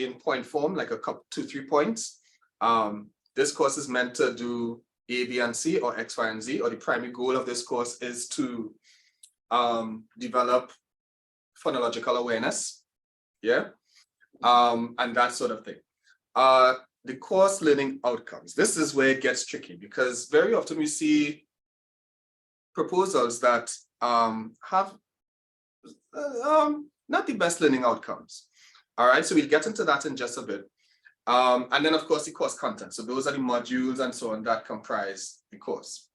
Speaker 1: in point form, like a couple, 2-3 points. This course is meant to do A, B, and C, or X, Y, and Z, or the primary goal of this course is to develop phonological awareness, yeah, and that sort of thing. The course learning outcomes. This is where it gets tricky, because very often we see proposals that have not the best learning outcomes. All right, so we'll get into that in just a bit. And then of course the course content. So those are the modules and so on that comprise the course.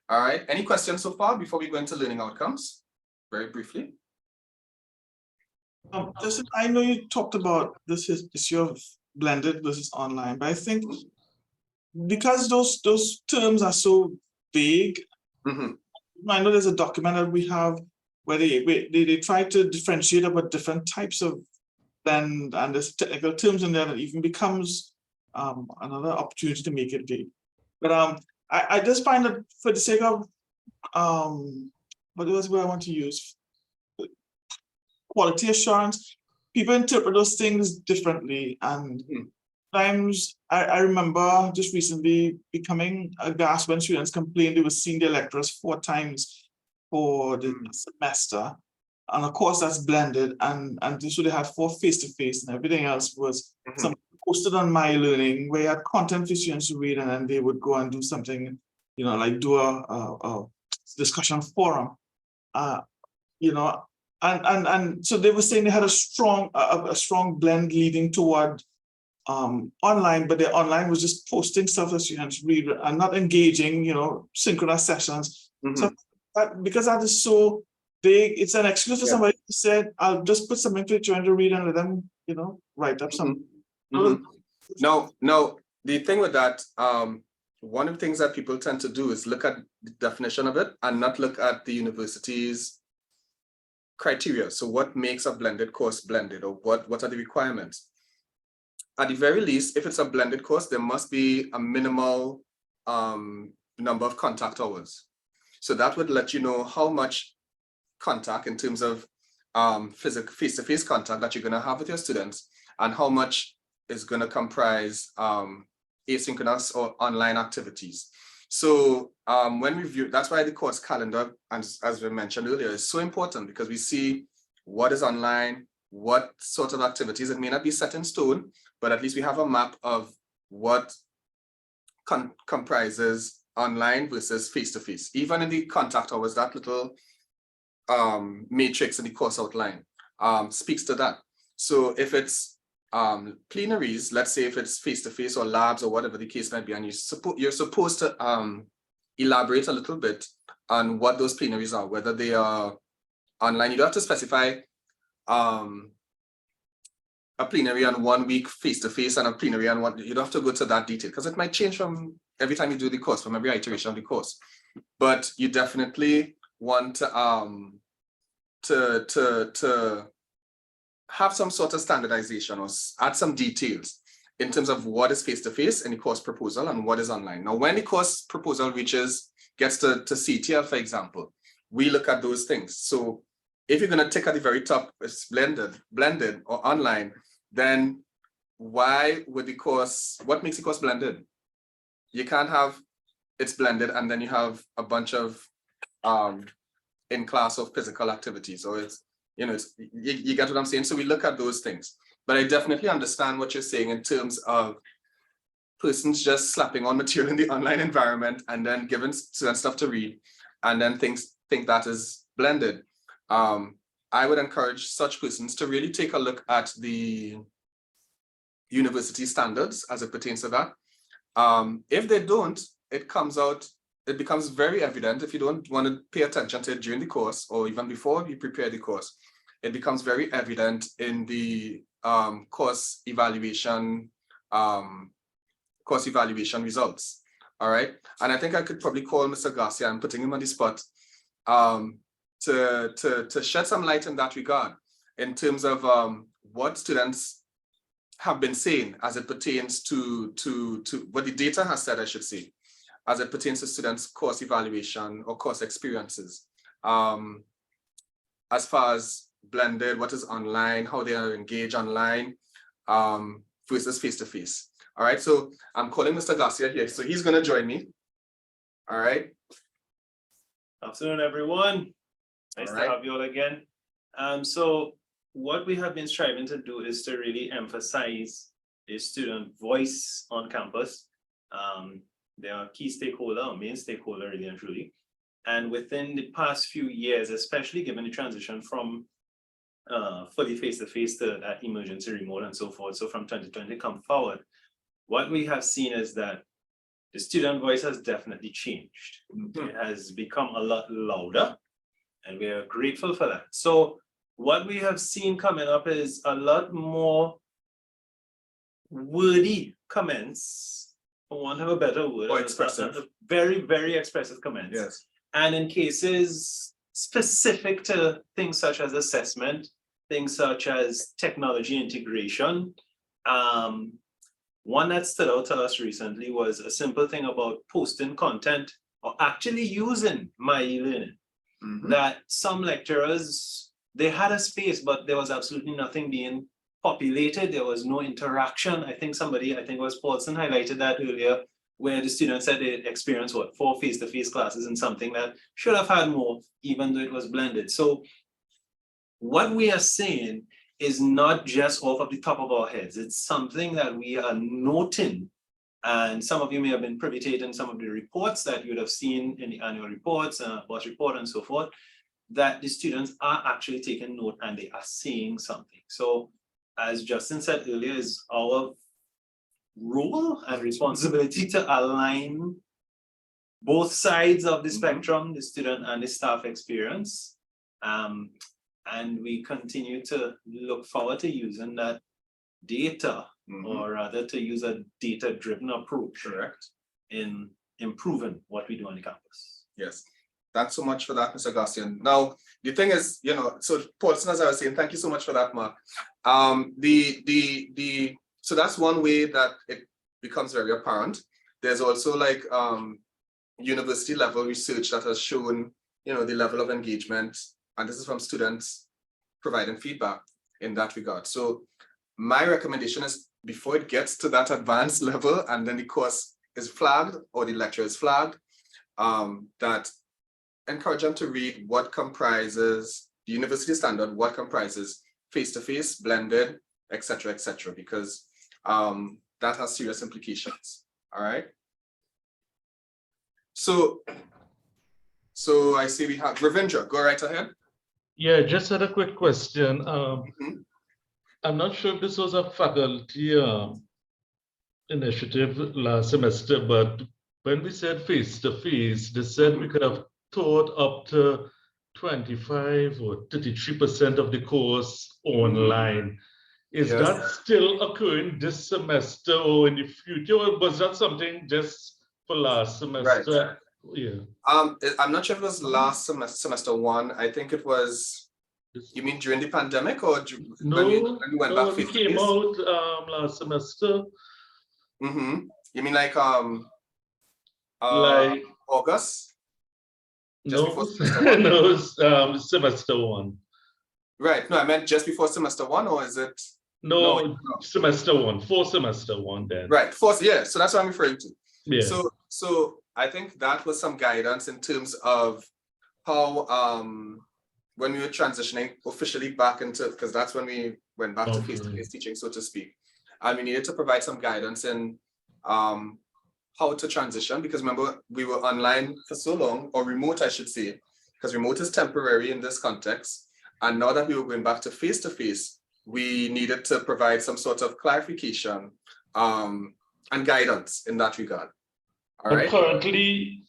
Speaker 1: All right, any questions so far before we go into learning outcomes? Very briefly.
Speaker 6: Justin, I know you talked about this issue of blended versus online, but I think because those terms are so vague, I know there's a document that we have where they try to differentiate about different types of blend, and there's technical terms in there that even becomes another opportunity to make it vague. But I just find that for the sake of what was what I want to use, quality assurance, people interpret those things differently. And times I remember just recently becoming aghast when students complained they were seeing their lecturers 4 times for the semester. And of course that's blended, and so they had 4 face-to-face, and everything else was something posted on My Learning, where you had content for students to read, and then they would go and do something, like do a discussion forum, and so they were saying they had a strong blend leading toward online, but their online was just posting stuff that students read and not engaging, synchronous sessions. So because that is so big, it's an excuse for somebody who said, I'll just put something for children to read and let them, write up something.
Speaker 1: No, the thing with that, one of the things that people tend to do is look at the definition of it and not look at the university's criteria. So what makes a blended course blended, or what are the requirements? At the very least, if it's a blended course, there must be a minimal number of contact hours. So that would let you know how much contact in terms of physical face-to-face contact that you're going to have with your students, and how much is going to comprise asynchronous or online activities. So when we view, that's why the course calendar, and as we mentioned earlier, is so important, because we see what is online, what sort of activities. It may not be set in stone, but at least we have a map of what comprises online versus face-to-face. Even in the contact hours, that little matrix in the course outline speaks to that. So if it's plenaries, let's say if it's face-to-face or labs or whatever the case might be, and you're supposed to elaborate a little bit on what those plenaries are, whether they are online. You don't have to specify a plenary on 1 week face-to-face and a plenary on 1. You don't have to go to that detail, because it might change from every time you do the course, from every iteration of the course. But you definitely want to have some sort of standardization, or add some details in terms of what is face-to-face in the course proposal and what is online. Now, when the course proposal gets to CTL, for example, we look at those things. So if you're going to tick at the very top, it's blended or online, then what makes the course blended? you can't have it's blended and then you have a bunch of in class or physical activities, or it's, you know, it's, you get what I'm saying? So we look at those things, but I definitely understand what you're saying in terms of persons just slapping on material in the online environment and then giving students stuff to read and then think that is blended. I would encourage such persons to really take a look at the university standards as it pertains to that. If they don't, it becomes very evident if you don't want to pay attention to it during the course or even before you prepare the course. It becomes very evident in the course evaluation results. All right. And I think I could probably call Mr. Garcia and putting him on the spot to shed some light in that regard in terms of what students have been saying as it pertains to what the data has said, I should say, as it pertains to students' course evaluation or course experiences. As far as blended, what is online, how they are engaged online versus face-to-face. All right, so I'm calling Mr. Garcia here, so he's gonna join me. All right.
Speaker 11: Afternoon, everyone. Nice to have you all again. So what we have been striving to do is to really emphasize the student voice on campus. They are a key stakeholder, a main stakeholder, really and truly. And within the past few years, especially given the transition from fully face-to-face to that emergency remote and so forth, so from 2020 come forward, what we have seen is that the student voice has definitely changed. It has become a lot louder, and we are grateful for that. So what we have seen coming up is a lot more wordy comments, for want of a better word.
Speaker 1: Or expressive.
Speaker 11: Very, very expressive comments.
Speaker 1: Yes.
Speaker 11: And in cases specific to things such as assessment, things such as technology integration, one that stood out to us recently was a simple thing about posting content or actually using my e-learning. That some lecturers, they had a space, but there was absolutely nothing being populated. There was no interaction. I think it was Paulson highlighted that earlier, where the students said they experienced 4 face-to-face classes and something that should have had more, even though it was blended. So what we are saying is not just off of the top of our heads. It's something that we are noting. And some of you may have been privy to it in some of the reports that you would have seen in the annual reports, boss report and so forth, that the students are actually taking note and they are saying something. So as Justin said earlier, is our role and responsibility to align both sides of the spectrum, the student and the staff experience. And we continue to look forward to using that data, or rather to use a data-driven approach, in improving what we do on the campus.
Speaker 1: Yes, thanks so much for that, Mr. Garcia. Now, the thing is, you know, so Paulson, as I was saying, thank you so much for that, Mark. So that's one way that it becomes very apparent. There's also like university level research that has shown, you know, the level of engagement, and this is from students providing feedback in that regard. So my recommendation is, before it gets to that advanced level and then the course is flagged or the lecture is flagged, that encourage them to read what comprises the university standard, what comprises face-to-face, blended, etc., because that has serious implications. All right. So I see we have Ravindra, go right ahead.
Speaker 9: Yeah, just had a quick question. I'm not sure if this was a faculty initiative last semester, but when we said face-to-face, they said we could have taught up to 25 or 33% of the course online. Is that still occurring this semester or in the future, or was that something just for last semester? Yeah.
Speaker 1: I'm not sure if it was last semester 1. I think it was. You mean during the pandemic, or
Speaker 9: no?
Speaker 1: When we went back
Speaker 9: it came out last semester.
Speaker 1: You mean like August?
Speaker 9: Just before semester 1? No, it was semester 1.
Speaker 1: Right. No, I meant just before semester 1, or is it?
Speaker 9: No, semester 1, for semester 1 then.
Speaker 1: Right. Yeah. So that's what I'm referring to.
Speaker 9: Yes.
Speaker 1: So I think that was some guidance in terms of how when we were transitioning officially back into, because that's when we went back to face-to-face teaching, so to speak. And we needed to provide some guidance in how to transition, because remember, we were online for so long, or remote, I should say, because remote is temporary in this context. And now that we were going back to face-to-face, we needed to provide some sort of clarification and guidance in that regard. All right.
Speaker 9: Currently,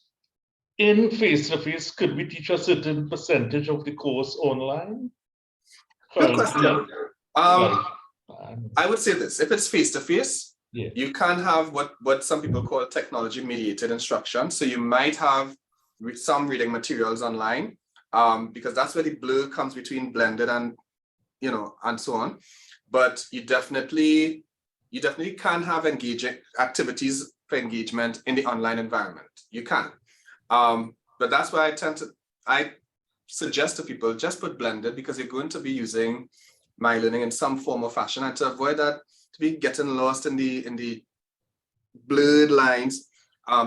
Speaker 9: in face-to-face, could we teach a certain percentage of the course online?
Speaker 1: Good question. I would say this: if it's face-to-face,
Speaker 9: yeah,
Speaker 1: you can have what some people call technology-mediated instruction. So you might have some reading materials online, because that's where the blur comes between blended and and so on. But you definitely can have engaging activities for engagement in the online environment. You can. But that's why I suggest to people just put blended, because you're going to be using my learning in some form or fashion, and to avoid that, to be getting lost in the blurred lines,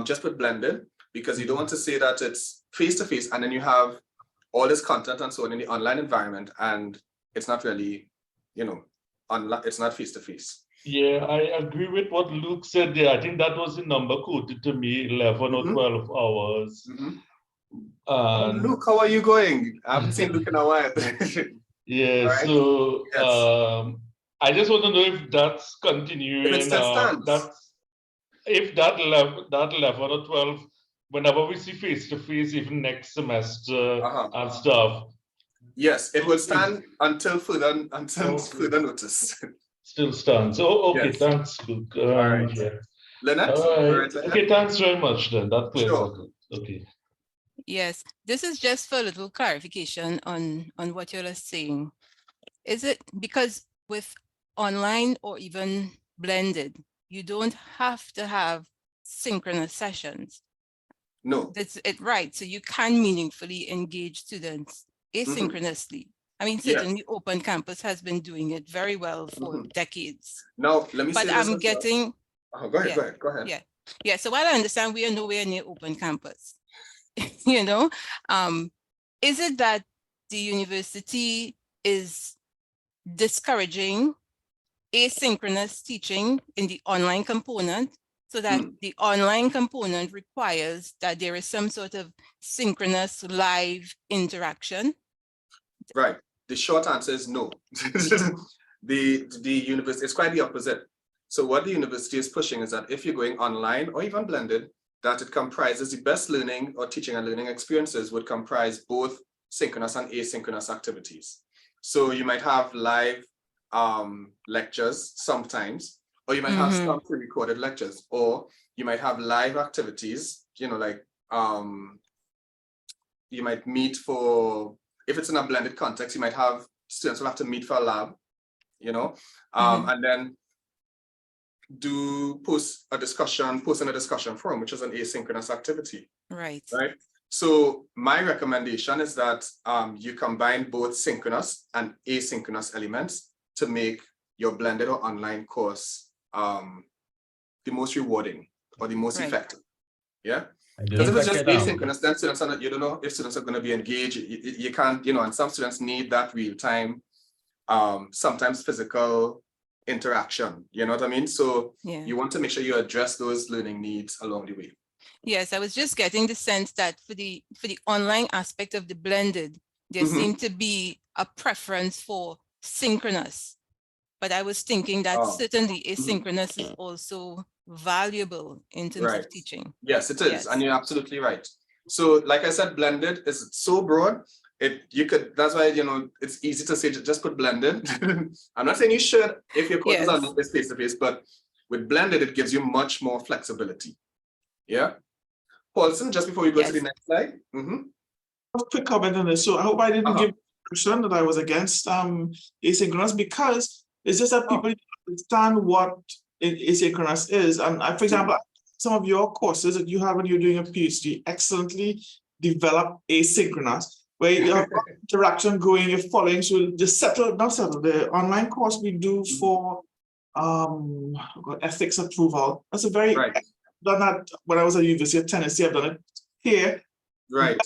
Speaker 1: just put blended, because you don't want to say that it's face-to-face and then you have all this content and so on in the online environment, and it's not really, it's not face-to-face.
Speaker 9: Yeah, I agree with what Luke said there. I think that was the number quoted to me, 11 or 12 hours.
Speaker 1: Luke, how are you going? I haven't seen Luke in a while.
Speaker 9: Yeah,
Speaker 1: right.
Speaker 9: So
Speaker 1: yes.
Speaker 9: I just want to know if that's continuing.
Speaker 1: If it still stands.
Speaker 9: If that 11 or 12, whenever we see face-to-face, even next semester and stuff.
Speaker 1: Yes, it will stand until further notice.
Speaker 9: Still stands. Oh, okay,
Speaker 1: yes.
Speaker 9: Thanks, Luke.
Speaker 1: All right.
Speaker 9: Yeah.
Speaker 1: Lynette?
Speaker 9: All right. Okay, thanks very much then. That clears up. Okay.
Speaker 10: Yes, this is just for a little clarification on what you're saying. Is it because with online or even blended, you don't have to have synchronous sessions?
Speaker 1: No.
Speaker 10: That's it, right? So you can meaningfully engage students asynchronously. I mean, certainly Open Campus has been doing it very well for decades.
Speaker 1: Now, let me say this.
Speaker 10: But I'm getting...
Speaker 1: Go ahead.
Speaker 10: Yeah, so while I understand we are nowhere near Open Campus, is it that the university is discouraging asynchronous teaching in the online component, so that the online component requires that there is some sort of synchronous live interaction?
Speaker 1: Right. The short answer is no. The university is quite the opposite. So what the university is pushing is that if you're going online or even blended, that it comprises the best learning or teaching and learning experiences would comprise both synchronous and asynchronous activities. So you might have live lectures sometimes, or you might have some pre-recorded lectures, or you might have live activities, like you might meet for, if it's in a blended context, you might have students will have to meet for a lab, and then post in a discussion forum, which is an asynchronous activity.
Speaker 10: Right.
Speaker 1: So my recommendation is that you combine both synchronous and asynchronous elements to make your blended or online course the most rewarding or the most effective. Yeah. Because if it's just asynchronous, then students you don't know if students are going to be engaged. You can't, and some students need that real time, sometimes physical interaction, you know what I mean? So you want to make sure you address those learning needs along the way.
Speaker 10: Yes, I was just getting the sense that for the online aspect of the blended, there seemed to be a preference for synchronous, but I was thinking that certainly asynchronous is also valuable in terms of teaching.
Speaker 1: Yes, it is, and you're absolutely right. So like I said, blended is so broad. That's why, it's easy to say, just put blended. I'm not saying you should if your course is on face-to-face, but with blended, it gives you much more flexibility. Yeah. Paulson, just before we go to the next slide.
Speaker 6: A quick comment on this. So I hope I didn't give the impression that I was against asynchronous, because it's just that people understand what asynchronous is. And for example, some of your courses that you have when you're doing a PhD excellently develop asynchronous, where you have interaction going, you're following. So the online course we do for ethics approval. That's a very done that when I was at University of Tennessee. I've done it here.
Speaker 1: Right.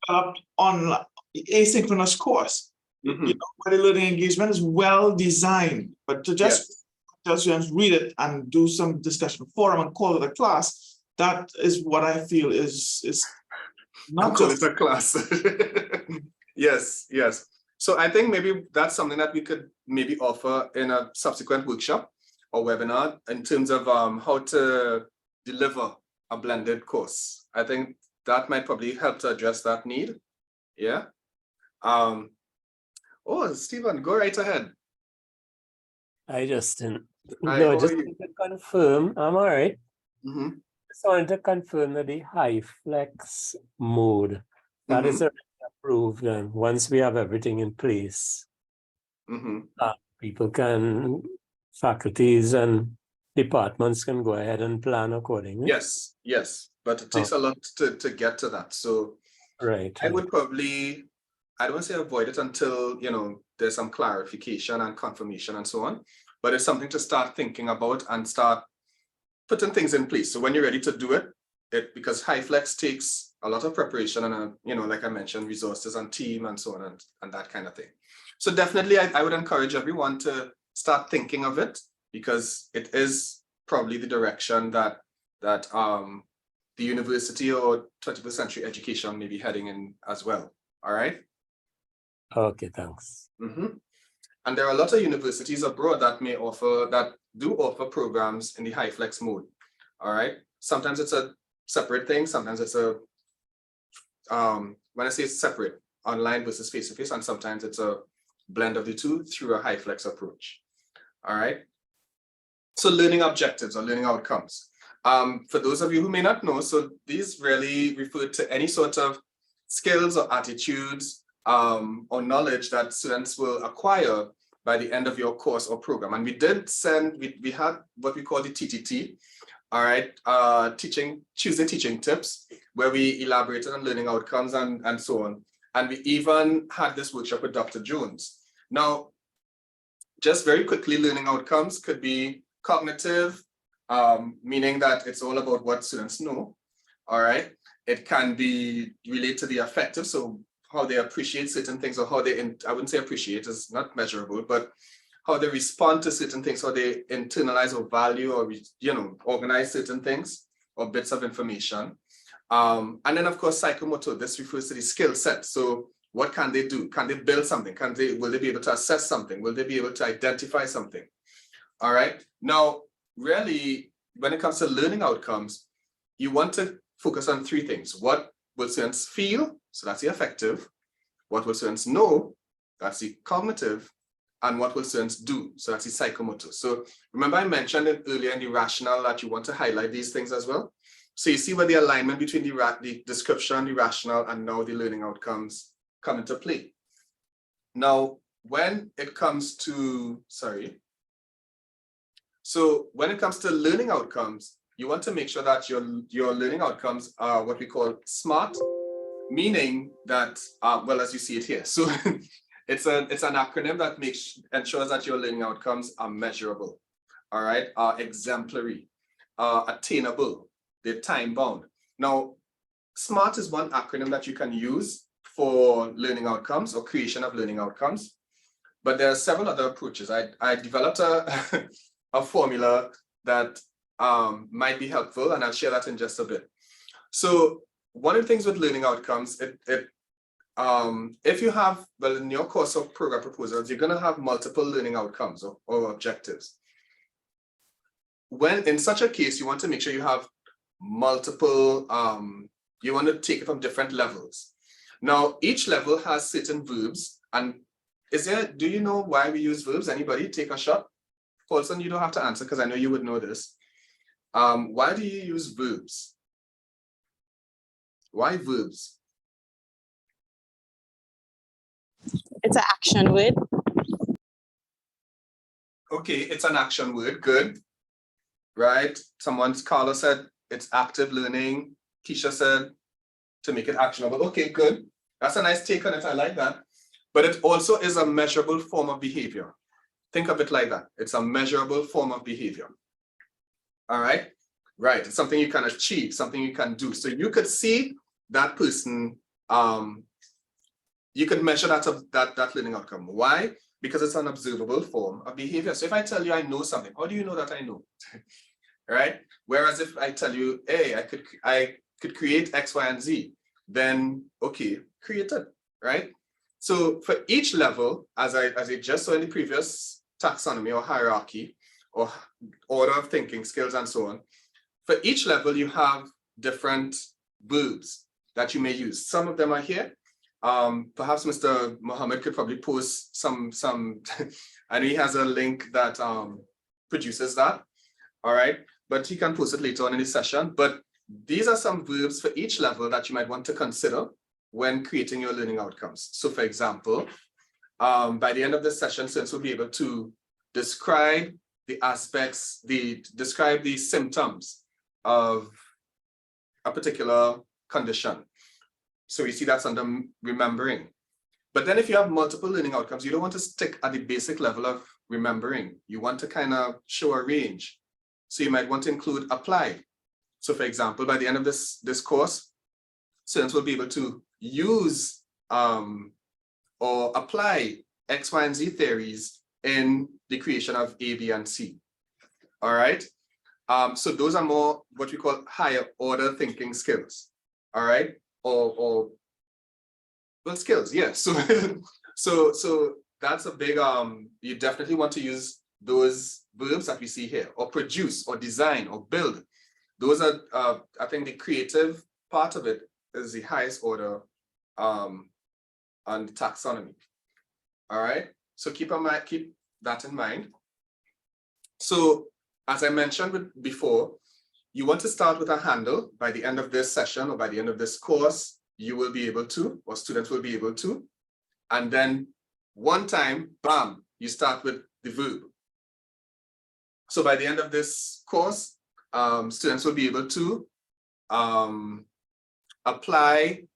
Speaker 6: On asynchronous course. You know, where the learning engagement is well designed, but to just read it and do some discussion forum and call it a class, that is what I feel is not
Speaker 1: call
Speaker 6: just
Speaker 1: it a class. Yes, yes. So I think maybe that's something that we could maybe offer in a subsequent workshop or webinar in terms of how to deliver a blended course. I think that might probably help to address that need. Yeah. Oh, Stephen, go right ahead.
Speaker 12: Hi, Justin.
Speaker 1: Hi,
Speaker 12: No,
Speaker 1: how
Speaker 12: just
Speaker 1: are you?
Speaker 12: to confirm, I'm all right.
Speaker 1: Mm-hmm.
Speaker 12: Just wanted to confirm that the high flex mode, that is already approved, and once we have everything in place, people can, faculties and departments can go ahead and plan accordingly.
Speaker 1: Yes, yes, but it takes a lot to get to that. So
Speaker 12: right.
Speaker 1: I would probably, I don't want to say avoid it until, you know, there's some clarification and confirmation and so on, but it's something to start thinking about and start putting things in place. So when you're ready to do it, because high flex takes a lot of preparation and, you know, like I mentioned, resources and team and so on and that kind of thing. So definitely I would encourage everyone to start thinking of it, because it is probably the direction that the university or 21st century education may be heading in as well. All right.
Speaker 12: Okay, thanks.
Speaker 1: And there are a lot of universities abroad that may offer, that do offer programs in the high flex mode. All right. Sometimes it's a separate thing. Sometimes it's a, when I say it's separate, online versus face-to-face, and sometimes it's a blend of the two through a high flex approach. All right. So learning objectives or learning outcomes. For those of you who may not know, so these really refer to any sort of skills or attitudes or knowledge that students will acquire by the end of your course or program. And we did send, we had what we call the TTT, all right, Tuesday teaching tips, where we elaborated on learning outcomes and so on. And we even had this workshop with Dr. Jones. Now, just very quickly, learning outcomes could be cognitive, meaning that it's all about what students know, all right? It can be related to the affective, so how they appreciate certain things, or how they, I wouldn't say appreciate, it's not measurable, but how they respond to certain things, how they internalize or value or, you know, organize certain things or bits of information. And then of course, psychomotor, this refers to the skill set. So what can they do? Can they build something? Will they be able to assess something? Will they be able to identify something? All right. Now, really, when it comes to learning outcomes, you want to focus on three things. What will students feel? So that's the affective. What will students know? That's the cognitive. And what will students do? So that's the psychomotor. So remember I mentioned it earlier in the rationale that you want to highlight these things as well. So you see where the alignment between the description, the rationale, and now the learning outcomes come into play. Now, when it comes to, so when it comes to learning outcomes, you want to make sure that your learning outcomes are what we call SMART, meaning that, well, as you see it here. So it's an acronym that ensures that your learning outcomes are measurable, all right, are exemplary, attainable, they're time bound. Now, SMART is one acronym that you can use for learning outcomes or creation of learning outcomes, but there are several other approaches. I developed a formula that might be helpful, and I'll share that in just a bit. So one of the things with learning outcomes, if you have, well, in your course of program proposals, you're going to have multiple learning outcomes or objectives. When in such a case, you want to make sure you have multiple, you want to take it from different levels. Now, each level has certain verbs. And do you know why we use verbs? Anybody take a shot? Paulson, you don't have to answer because I know you would know this. Why do you use verbs? Why verbs?
Speaker 5: It's an action word.
Speaker 1: Okay, it's an action word, good. Right? Carla said it's active learning. Keisha said to make it actionable. Okay, good. That's a nice take on it, I like that. But it also is a measurable form of behavior. Think of it like that. It's a measurable form of behavior. All right? right? It's something you can achieve, something you can do. So you could see that person, you could measure that learning outcome. Why? Because it's an observable form of behavior. So if I tell you I know something, how do you know that I know? Right? Whereas if I tell you, hey, I could create X, Y, and Z, then okay, create it, right? So for each level, as I just saw in the previous taxonomy or hierarchy or order of thinking, skills, and so on, for each level you have different verbs that you may use. Some of them are here. Perhaps Mr. Mohammed could probably post some I know he has a link that produces that, all right? But he can post it later on in the session. But these are some verbs for each level that you might want to consider when creating your learning outcomes. So for example, by the end of this session, students will be able to describe the aspects, describe the symptoms of a particular condition. So we see that's under remembering. But then if you have multiple learning outcomes, you don't want to stick at the basic level of remembering. You want to kind of show a range. So you might want to include apply. So for example, by the end of this course, students will be able to use or apply X, Y, and Z theories in the creation of A, B, and C. All right. So those are more what we call higher order thinking skills. All right. Or well, skills, yeah. So so that's a big you definitely want to use those verbs that we see here, or produce, or design, or build. Those are I think the creative part of it is the highest order on the taxonomy. All right, so keep that in mind. So as I mentioned before, you want to start with a handle. By the end of this session or by the end of this course, you will be able to, or students will be able to, and then one time, bam, you start with the verb. So by the end of this course, students will be able to apply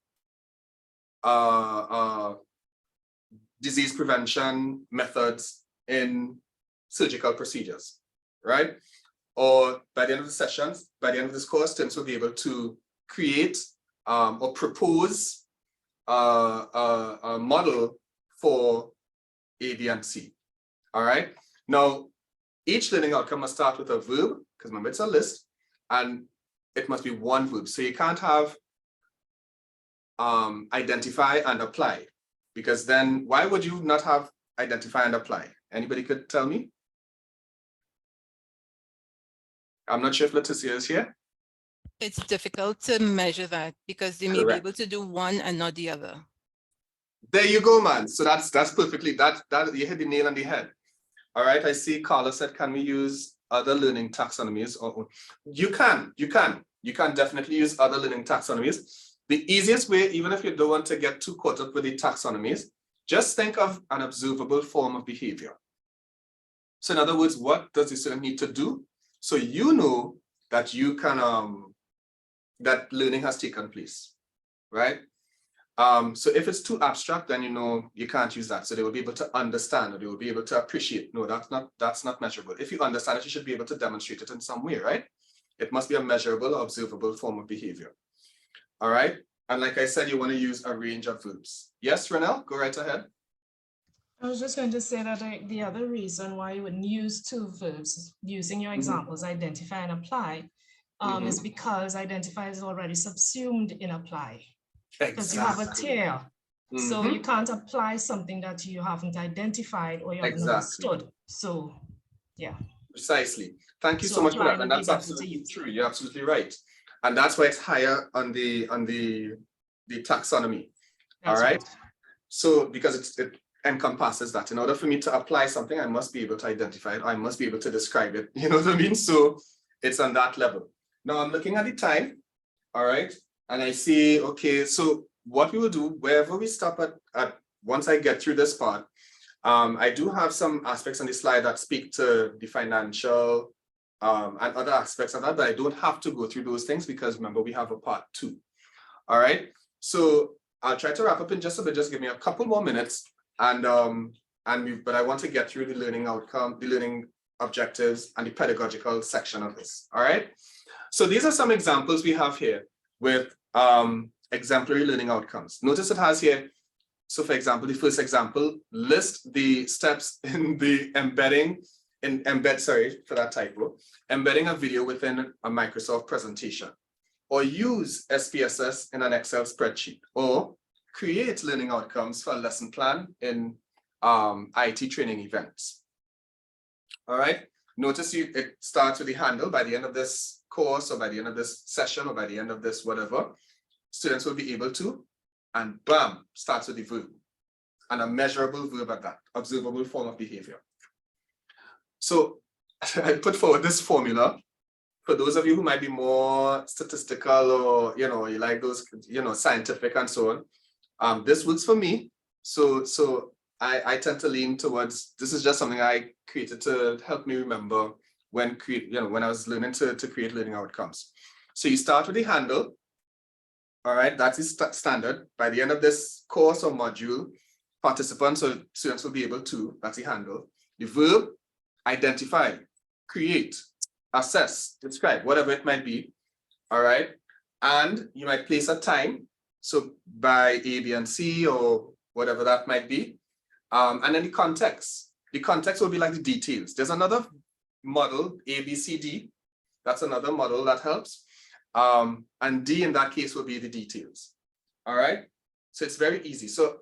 Speaker 1: disease prevention methods in surgical procedures, right? Or by the end of the sessions, by the end of this course, students will be able to create or propose a model for A, B, and C. All right. Now, each learning outcome must start with a verb, because remember it's a list, and it must be one verb. So you can't have identify and apply, because then why would you not have identify and apply? Anybody could tell me? I'm not sure if Leticia is here.
Speaker 10: It's difficult to measure that because they may be able to do one and not the other.
Speaker 1: There you go, man. So that's perfectly, that you hit the nail on the head. All right, I see Carla said, can we use other learning taxonomies? You can definitely use other learning taxonomies. The easiest way, even if you don't want to get too caught up with the taxonomies, just think of an observable form of behavior. So in other words, what does the student need to do? So you know that you can, that learning has taken place, right? So if it's too abstract, then you know you can't use that. So they will be able to understand, or they will be able to appreciate. No, that's not measurable. If you understand it, you should be able to demonstrate it in some way, right? It must be a measurable, observable form of behavior. All right. And like I said, you want to use a range of verbs. Yes, Renelle, go right ahead.
Speaker 8: I was just going to say that the other reason why you wouldn't use two verbs, using your examples, identify and apply, is because identify is already subsumed in apply. Because you have a tier. So you can't apply something that you haven't identified or you haven't understood. So yeah. Precisely.
Speaker 1: Thank you so much for that. And that's absolutely true. You're absolutely right. And that's why it's higher on the taxonomy. All right. So because it encompasses that. In order for me to apply something, I must be able to identify it. I must be able to describe it. You know what I mean? So it's on that level. Now I'm looking at the time. All right. And I see, okay, so what we will do, wherever we stop at once I get through this part, I do have some aspects on the slide that speak to the financial and other aspects of that, but I don't have to go through those things because remember, we have a part 2. All right. So I'll try to wrap up in just a bit. Just give me a couple more minutes. But I want to get through the learning outcome, the learning objectives, and the pedagogical section of this, all right? So these are some examples we have here with exemplary learning outcomes. Notice it has here, so for example, the first example, list the steps in the embedding a video within a Microsoft presentation, or use SPSS in an Excel spreadsheet, or create learning outcomes for a lesson plan in IT training events. All right, notice it starts with the handle. By the end of this course, or by the end of this session, or by the end of this whatever, students will be able to, and bam, starts with the verb, and a measurable verb at that, observable form of behavior. So I put forward this formula for those of you who might be more statistical, or you like those scientific and so on. This works for me. So I tend to lean towards, this is just something I created to help me remember when I was learning to create learning outcomes. So you start with the handle. All right, that is standard. By the end of this course or module, participants or students will be able to, that's the handle. The verb, identify, create, assess, describe, whatever it might be. All right, and you might place a time. So by A, B, and C, or whatever that might be. And then the context. The context will be like the details. There's another model, A, B, C, D. That's another model that helps. And D in that case will be the details. All right. So it's very easy. So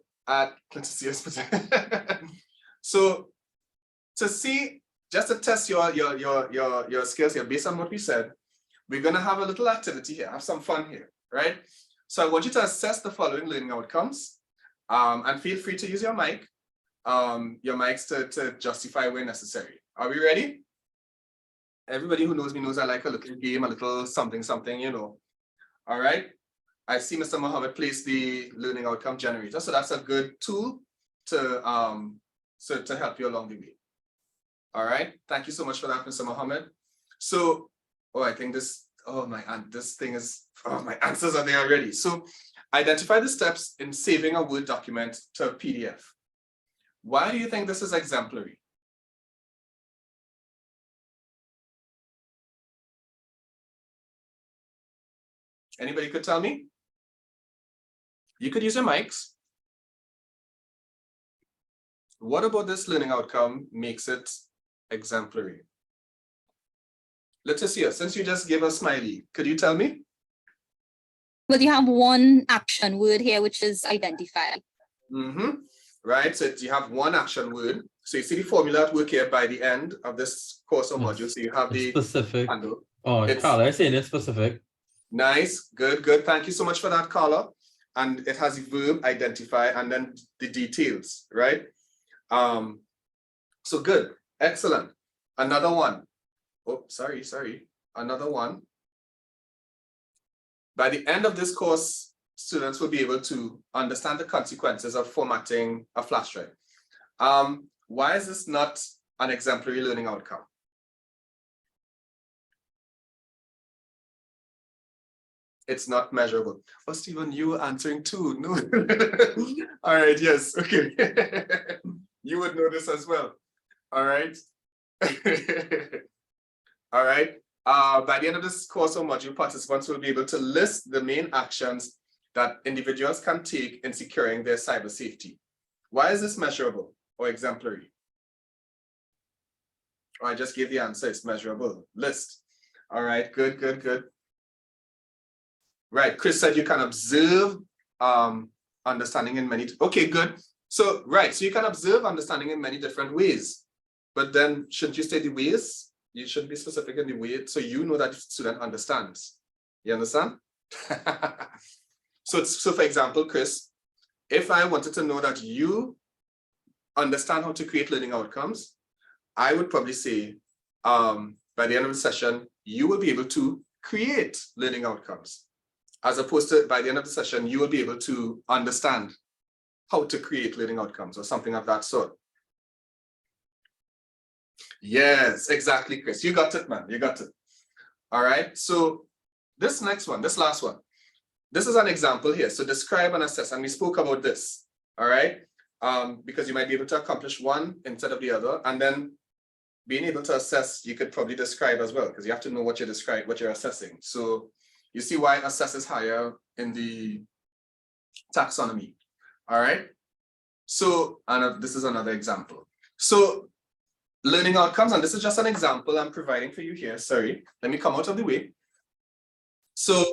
Speaker 1: so to see, just to test your skills here, based on what we said, we're gonna have a little activity here, have some fun here, right? So I want you to assess the following learning outcomes, and feel free to use your mics to justify where necessary. Are we ready? Everybody who knows me knows I like a little game, a little something, All right. I see Mr. Mohammed place the learning outcome generator. So that's a good tool to help you along the way. All right. Thank you so much for that, Mr. Mohammed. So, I think this thing is, my answers are there already. So identify the steps in saving a Word document to a PDF. Why do you think this is exemplary? Anybody could tell me? You could use your mics. What about this learning outcome makes it exemplary? Leticia, since you just gave a smiley, could you tell me?
Speaker 13: Well, you have one action word here, which is identify.
Speaker 1: Right, so you have one action word. So you see the formula at work here by the end of this course or module. So you have the
Speaker 2: specific
Speaker 1: handle.
Speaker 2: Carla, I saying it's specific.
Speaker 1: Nice, good. Thank you so much for that, Carla. And it has the verb identify and then the details, right? So good, excellent. Another one. Oh, sorry. Another one. By the end of this course, students will be able to understand the consequences of formatting a flash drive. Why is this not an exemplary learning outcome? It's not measurable. Oh, Stephen, you were answering too. No. All right, yes, okay. You would know this as well. All right. All right. By the end of this course or module, participants will be able to list the main actions that individuals can take in securing their cyber safety. Why is this measurable or exemplary? I just gave the answer, it's measurable. List. All right, good. Right, Chris said you can observe understanding in many, okay, good. So, right, so you can observe understanding in many different ways, but then shouldn't you say the ways? You should be specific in the way, so you know that the student understands. You understand? So for example, Chris, if I wanted to know that you understand how to create learning outcomes, I would probably say, by the end of the session, you will be able to create learning outcomes. As opposed to by the end of the session, you will be able to understand how to create learning outcomes or something of that sort. Yes, exactly, Chris. You got it, man. You got it. All right. So this next one, this last one, this is an example here. So describe and assess. And we spoke about this. All right. Because you might be able to accomplish one instead of the other. And then being able to assess, you could probably describe as well, because you have to know what you're assessing. So you see why assess is higher in the taxonomy. All right. So, and this is another example. So learning outcomes, and this is just an example I'm providing for you here. Sorry, let me come out of the way. So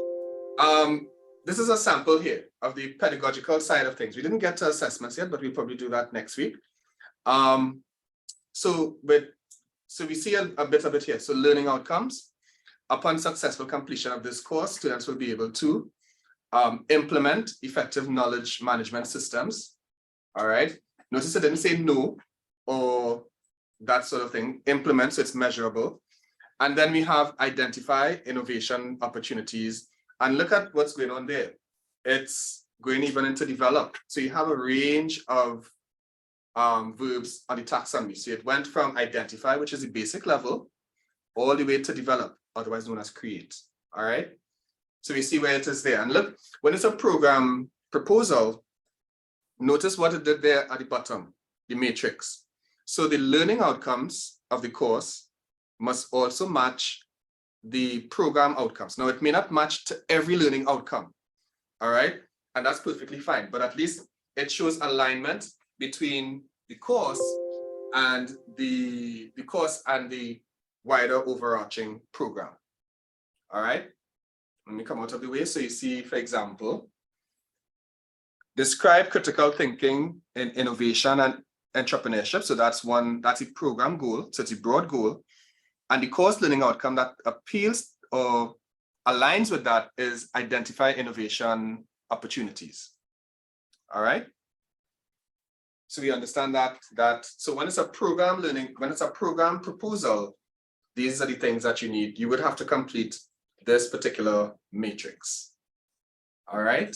Speaker 1: this is a sample here of the pedagogical side of things. We didn't get to assessments yet, but we'll probably do that next week. So we see a bit of it here. So learning outcomes. Upon successful completion of this course, students will be able to implement effective knowledge management systems. All right. Notice I didn't say no or that sort of thing. Implement, so it's measurable. And then we have identify innovation opportunities. And look at what's going on there. It's going even into develop. So you have a range of verbs on the taxonomy. So it went from identify, which is the basic level, all the way to develop, otherwise known as create. All right. So we see where it is there. And look, when it's a program proposal, notice what it did there at the bottom, the matrix. So the learning outcomes of the course must also match the program outcomes. Now, it may not match to every learning outcome. All right. And that's perfectly fine. But at least it shows alignment between the course and the wider overarching program. All right. Let me come out of the way. So you see, for example, describe critical thinking in innovation and entrepreneurship. So that's a program goal. So it's a broad goal. And the course learning outcome that appeals or aligns with that is identify innovation opportunities. All right. So we understand that so when it's a program learning, when it's a program proposal, these are the things that you need. You would have to complete this particular matrix. All right.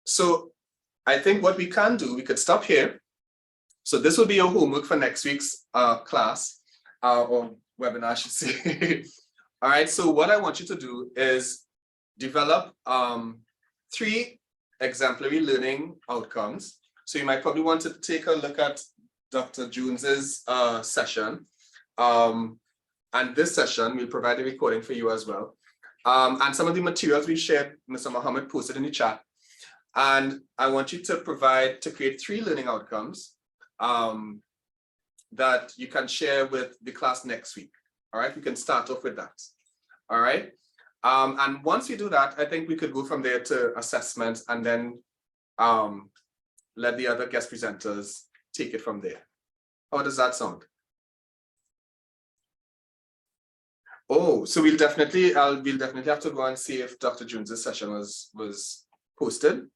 Speaker 1: So I think what we can do, we could stop here. So this will be your homework for next week's class or webinar, I should say. All right. So what I want you to do is develop 3 exemplary learning outcomes. So you might probably want to take a look at Dr. Jones's session. And this session, we'll provide a recording for you as well. And some of the materials we shared, Mr. Mohammed posted in the chat. And I want you to create 3 learning outcomes that you can share with the class next week. All right, we can start off with that. All right. And once you do that, I think we could go from there to assessments and then let the other guest presenters take it from there. How does that sound? Oh, so we'll definitely have to go and see if Dr. Jones's session was posted.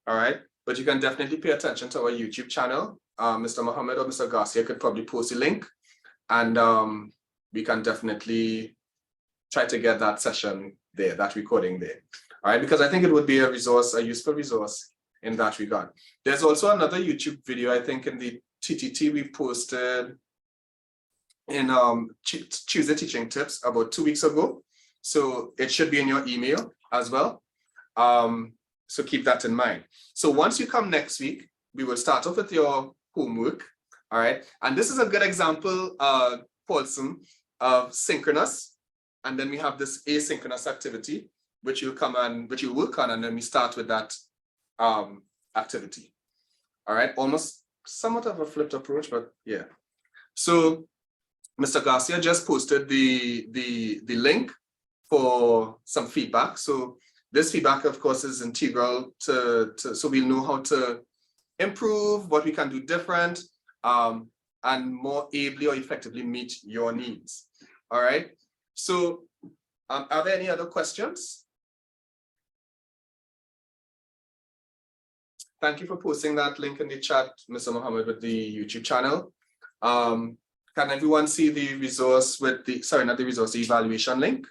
Speaker 1: All right, but you can definitely pay attention to our YouTube channel. Mr. Mohammed or Mr. Garcia could probably post a link, and we can definitely try to get that session there, that recording there. All right, because I think it would be a useful resource in that regard. There's also another YouTube video, I think, in the TTT we posted in Tuesday Teaching Tips about 2 weeks ago. So it should be in your email as well. So keep that in mind. So once you come next week, we will start off with your homework. All right. And this is a good example, Paulson, of synchronous. And then we have this asynchronous activity, which you'll work on, and then we start with that activity. All right. Almost somewhat of a flipped approach, but yeah. So Mr. Garcia just posted the link for some feedback. So this feedback, of course, is integral to so we'll know how to improve, what we can do different, and more ably or effectively meet your needs. All right. So are there any other questions? Thank you for posting that link in the chat, Mr. Mohammed, with the YouTube channel. Can everyone see the resource with the, sorry, not the resource, the evaluation link?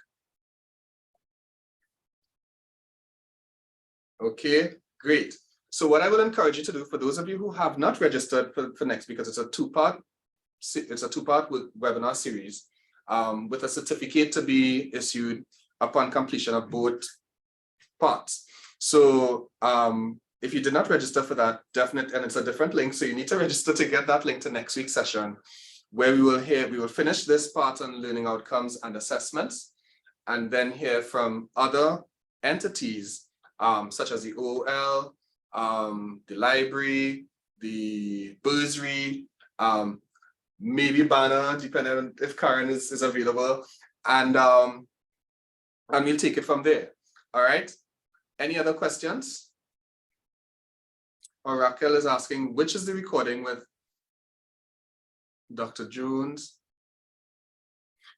Speaker 1: Okay, great. So what I will encourage you to do, for those of you who have not registered for next, because it's a two-part webinar series with a certificate to be issued upon completion of both parts. So if you did not register for that, and it's a different link, so you need to register to get that link to next week's session, where we will finish this part on learning outcomes and assessments, and then hear from other entities, such as the OL, the library, the bursary, maybe Banner, depending on if Karen is available, and we'll take it from there. All right. Any other questions? Or Raquel is asking, which is the recording with Dr. Jones?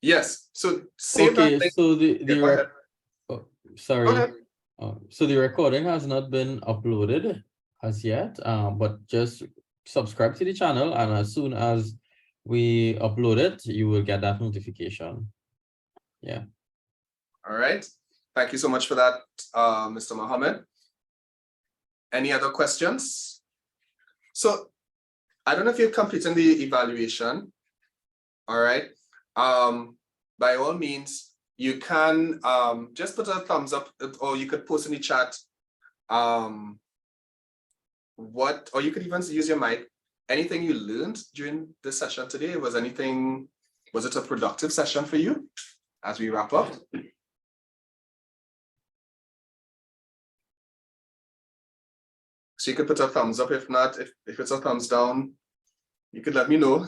Speaker 1: Yes. So save that
Speaker 2: Okay,
Speaker 1: link.
Speaker 2: so
Speaker 1: Go ahead.
Speaker 2: oh, sorry.
Speaker 1: Go ahead.
Speaker 2: So the recording has not been uploaded as yet, but just subscribe to the channel, and as soon as we upload it, you will get that notification. Yeah.
Speaker 1: All right. Thank you so much for that, Mr. Mohammed. Any other questions? So I don't know if you're completing the evaluation. All right. By all means, you can just put a thumbs up, or you could post in the chat or you could even use your mic. Anything you learned during the session today? Was it a productive session for you as we wrap up? So you could put a thumbs up. If not, if it's a thumbs down, you could let me know.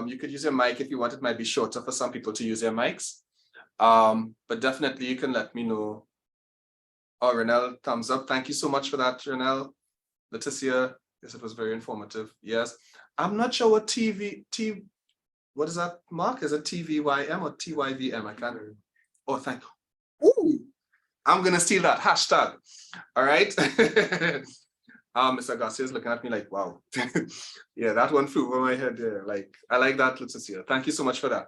Speaker 1: You could use your mic if you want. It might be shorter for some people to use their mics. But definitely you can let me know. Oh, Renelle, thumbs up. Thank you so much for that, Renelle. Leticia, yes, it was very informative. Yes. I'm not sure what what is that, Mark? Is it TVYM or TYVM? I can't remember. Oh, thank you. Ooh, I'm gonna steal that hashtag. All right. Mr. Garcia is looking at me like, wow. Yeah, that one flew over my head there. Like, I like that, Leticia. Thank you so much for that.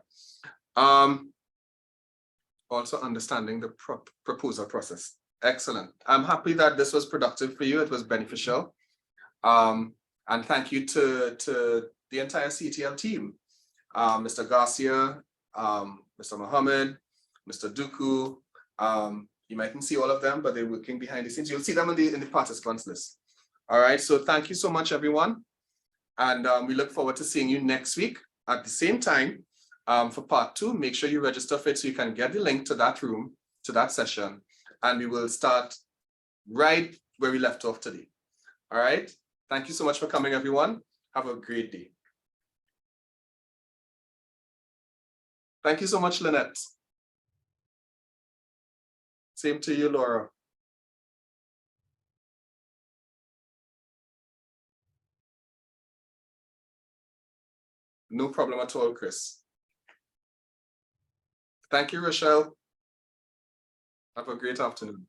Speaker 1: Also understanding the proposal process. Excellent. I'm happy that this was productive for you. It was beneficial. And thank you to the entire CTL team. Mr. Garcia, Mr. Mohammed, Mr. Duku. You mightn't see all of them, but they're working behind the scenes. You'll see them in the participants list. All right, so thank you so much, everyone. And we look forward to seeing you next week at the same time for part 2. Make sure you register for it so you can get the link to that room, to that session. And we will start right where we left off today. All right, thank you so much for coming, everyone. Have a great day. Thank you so much, Lynette. Same to you, Laura. No problem at all, Chris. Thank you, Rochelle. Have a great afternoon.